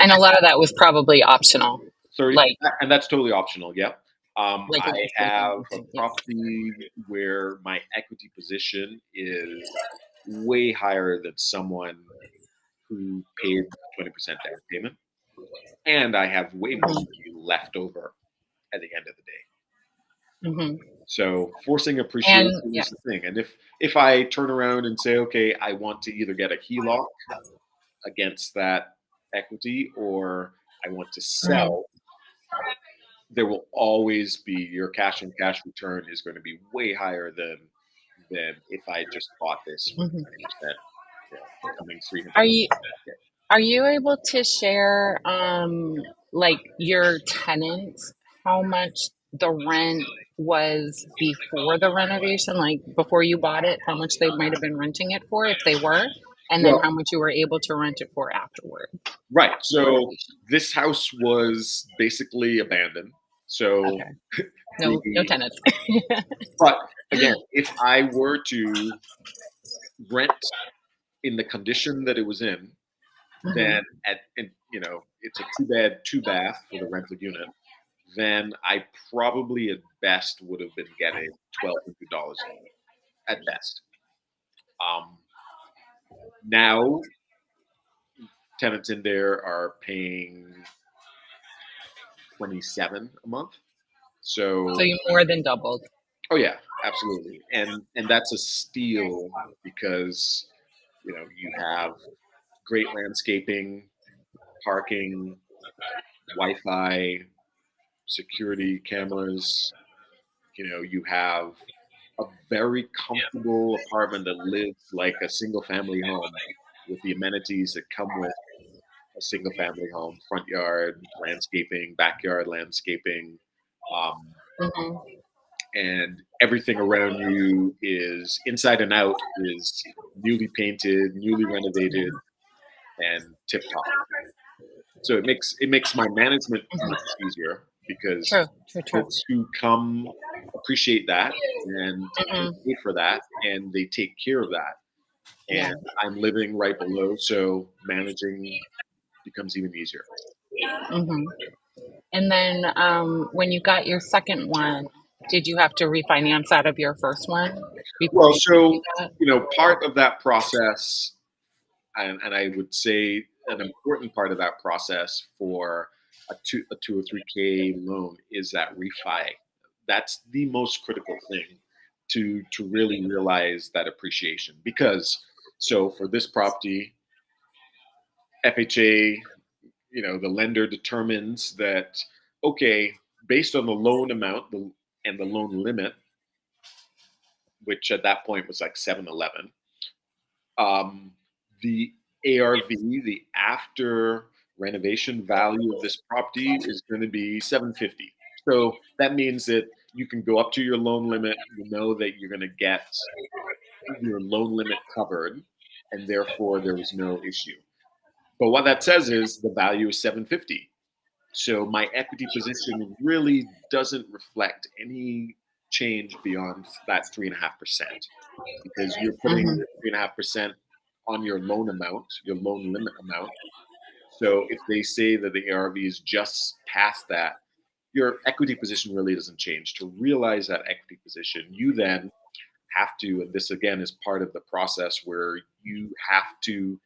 And a lot of that was probably optional. 30, Like, and that's totally optional. Yeah. like I have a yeah. property where my equity position is way higher than someone who paid 20% down payment, and I have way more money left over at the end of the day. So forcing appreciation is the thing. And if I turn around and say, okay, I want to either get a HELOC against that equity, or I want to sell, there will always be your cash on cash return is going to be way higher than if I just bought this with 20%, becoming 300. Are you able to share like your tenants, how much the rent was before the renovation, like before you bought it, how much they might have been renting it for if they were, and then how much you were able to rent it for afterward? Right. So this house was basically abandoned. So no tenants. But again, if I were to rent in the condition that it was in, then it's a 2-bed, 2-bath for the rental unit, then I probably at best would have been getting $1,200 at best. Now tenants in there are paying $27 a month. So you more than doubled. Oh yeah, absolutely. And that's a steal because you have great landscaping, parking, Wi-Fi, security cameras. You have a very comfortable apartment that lives like a single family home with the amenities that come with a single family home: front yard landscaping, backyard landscaping, and everything around you is inside and out is newly painted, newly renovated, and tip top. So it makes my management much easier because folks who come appreciate that and pay for that, and they take care of that. And I'm living right below, so managing becomes even easier. And then when you got your second one, did you have to refinance out of your first one? Well, so part of that process, and I would say an important part of that process for a 2 or 3K loan is that refi. That's the most critical thing to really realize that appreciation. Because so for this property, FHA, the lender determines that, okay, based on the loan amount and the loan limit, which at that point was like 711, the ARV, the after renovation value of this property is going to be 750. So that means that you can go up to your loan limit. You know that you're going to get your loan limit covered, and therefore there was no issue. But what that says is the value is 750. So my equity position really doesn't reflect any change beyond that 3.5%, because you're putting Mhm. 3.5% on your loan amount, your loan limit amount. So if they say that the ARV is just past that, your equity position really doesn't change. To realize that equity position, you then have to, and this again is part of the process where you have to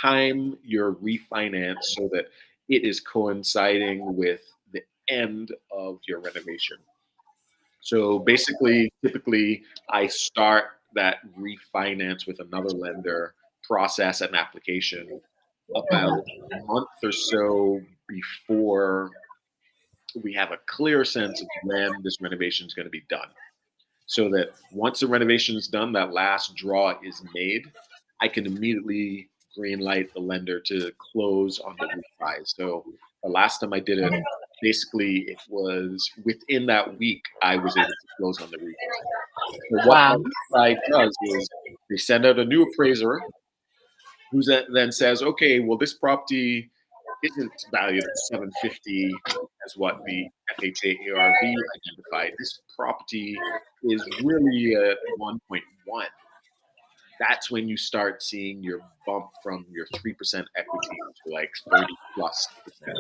time your refinance so that it is coinciding with the end of your renovation. So basically, typically, I start that refinance with another lender process and application about a month or so before we have a clear sense of when this renovation is going to be done. So that once the renovation is done, that last draw is made, I can immediately green light the lender to close on the refi. So the last time I did it, basically it was within that week I was able to close on the refi. So what Wow. that refi does is they send out a new appraiser who then says, okay, well, this property isn't valued at 750 as what the FHA ARV identified. This property is really at 1.1. That's when you start seeing your bump from your 3% equity to like 30 plus percent.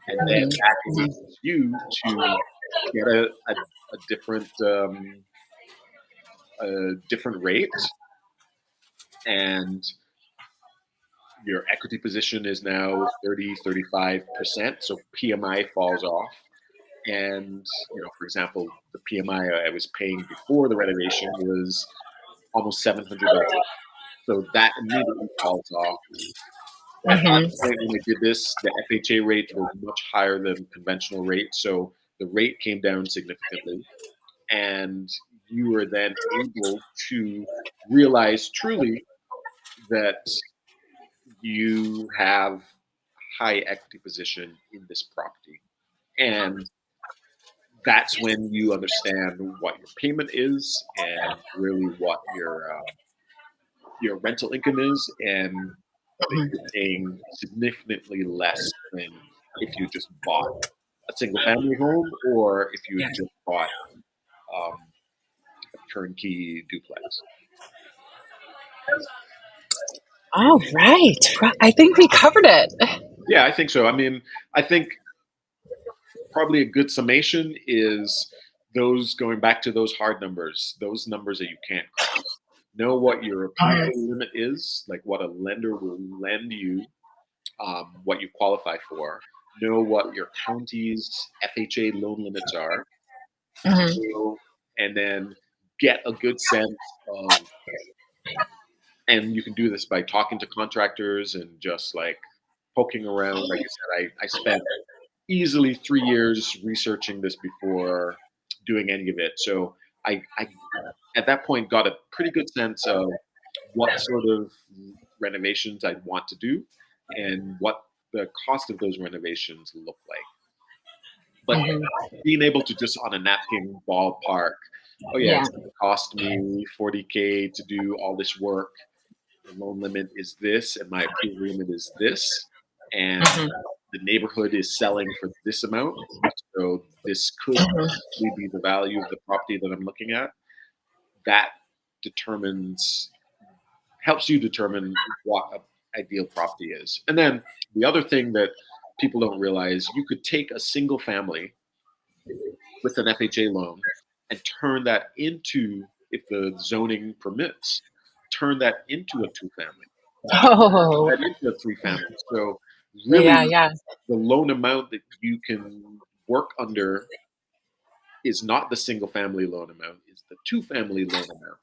And then Mhm. that Mhm. enables you to get a different rate, and your equity position is now 35%. So PMI falls off. And, for example, the PMI I was paying before the renovation was almost $700. So that immediately falls off. At that Mhm. point, when I did this, the FHA rates were much higher than conventional rates. So the rate came down significantly. And you were then able to realize truly that you have high equity position in this property. And that's when you understand what your payment is and really what your rental income is, and that Mhm. you're paying significantly less than if you just bought a single family home or if you Yeah. had just bought a turnkey duplex. All right. I think we covered it. Yeah, I think so. I mean, I think probably a good summation is those going back to those hard numbers, those numbers that you can't cross. Know what your approval limit is, like what a lender will lend you, what you qualify for. Know what your county's FHA loan limits are, Mhm. and then get a good sense of. And you can do this by talking to contractors and just like poking around. Like I said, I spent easily 3 years researching this before doing any of it. So I at that point got a pretty good sense of what sort of renovations I'd want to do and what the cost of those renovations look like. But Mhm. being able to just on a napkin ballpark, oh yeah, Yeah. it's going to cost me 40K to do all this work. The loan limit is this, and my approval limit is this, and Mhm. the neighborhood is selling for this amount. So this could Mhm. be the value of the property that I'm looking at. That determines helps you determine what an ideal property is. And then the other thing that people don't realize, you could take a single family with an FHA loan and turn that into, if the zoning permits, turn that into a two family, Oh. that into a three family. So Yeah. really Yeah. the loan amount that you can work under is not the single family loan amount, it's the two family loan amount.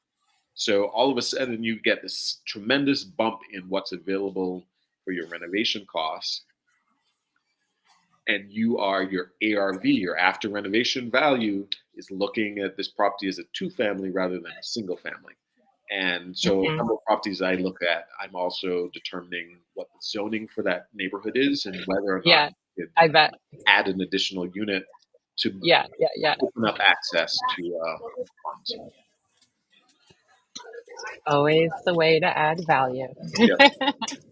So all of a sudden you get this tremendous bump in what's available for your renovation costs, and your ARV, your after renovation value, is looking at this property as a two family rather than a single family. And so, a Mhm. number of properties I look at, I'm also determining what the zoning for that neighborhood is and whether or not Yeah. you could I bet. add an additional unit to Yeah. open up access to funds. Always the way to add value. Yeah,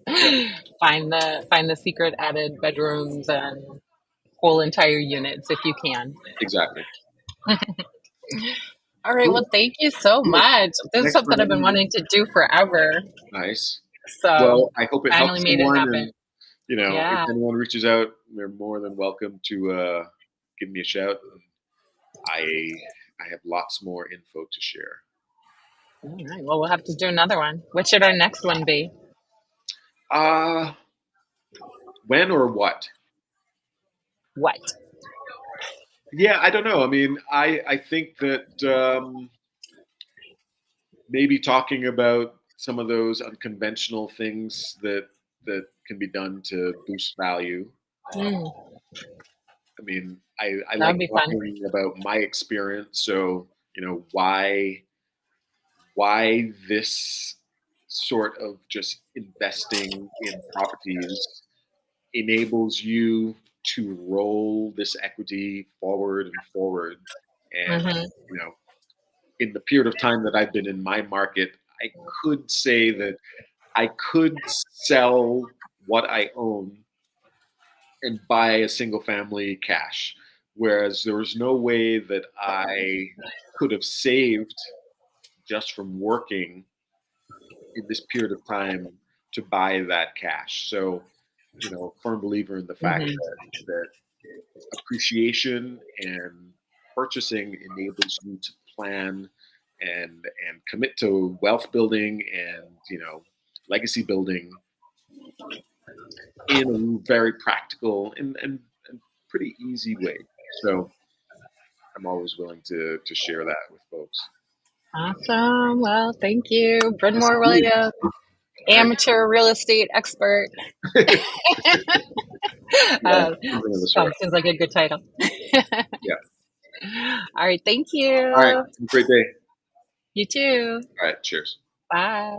yeah, Find the secret added bedrooms and whole entire units if you can. exactly. All right. Cool. Well, thank you so Cool. much. This is Thanks for something I've been having me. wanting to do forever. Nice. So Well, I hope it finally helps made it someone. happen. And if Yeah. anyone reaches out, they're more than welcome to give me a shout. I have lots more info to share. All right. Well, we'll have to do another one. What should our next one be? When or what? What? Yeah, I don't know. I mean, I think that maybe talking about some of those unconventional things that can be done to boost value. Mm, I mean, I that would like be fun. talking about my experience. So, why this sort of just investing in properties enables you to roll this equity forward and forward. And, Hmm. you know, in the period of time that I've been in my market, I could say that I could sell what I own and buy a single family cash. Whereas there was no way that I could have saved just from working in this period of time to buy that cash. So, firm believer in the fact Hmm. that appreciation and purchasing enables you to plan and commit to wealth building and legacy building in a very practical and pretty easy way. So I'm always willing to share that with folks. Awesome. Well, thank you. Yes, Brenmore indeed. Williams, All right. amateur real estate expert. Yeah, something of the sort. Seems like a good title. Yeah. All right. Thank All right. you. Have a great day. You too. All right. Cheers. Bye.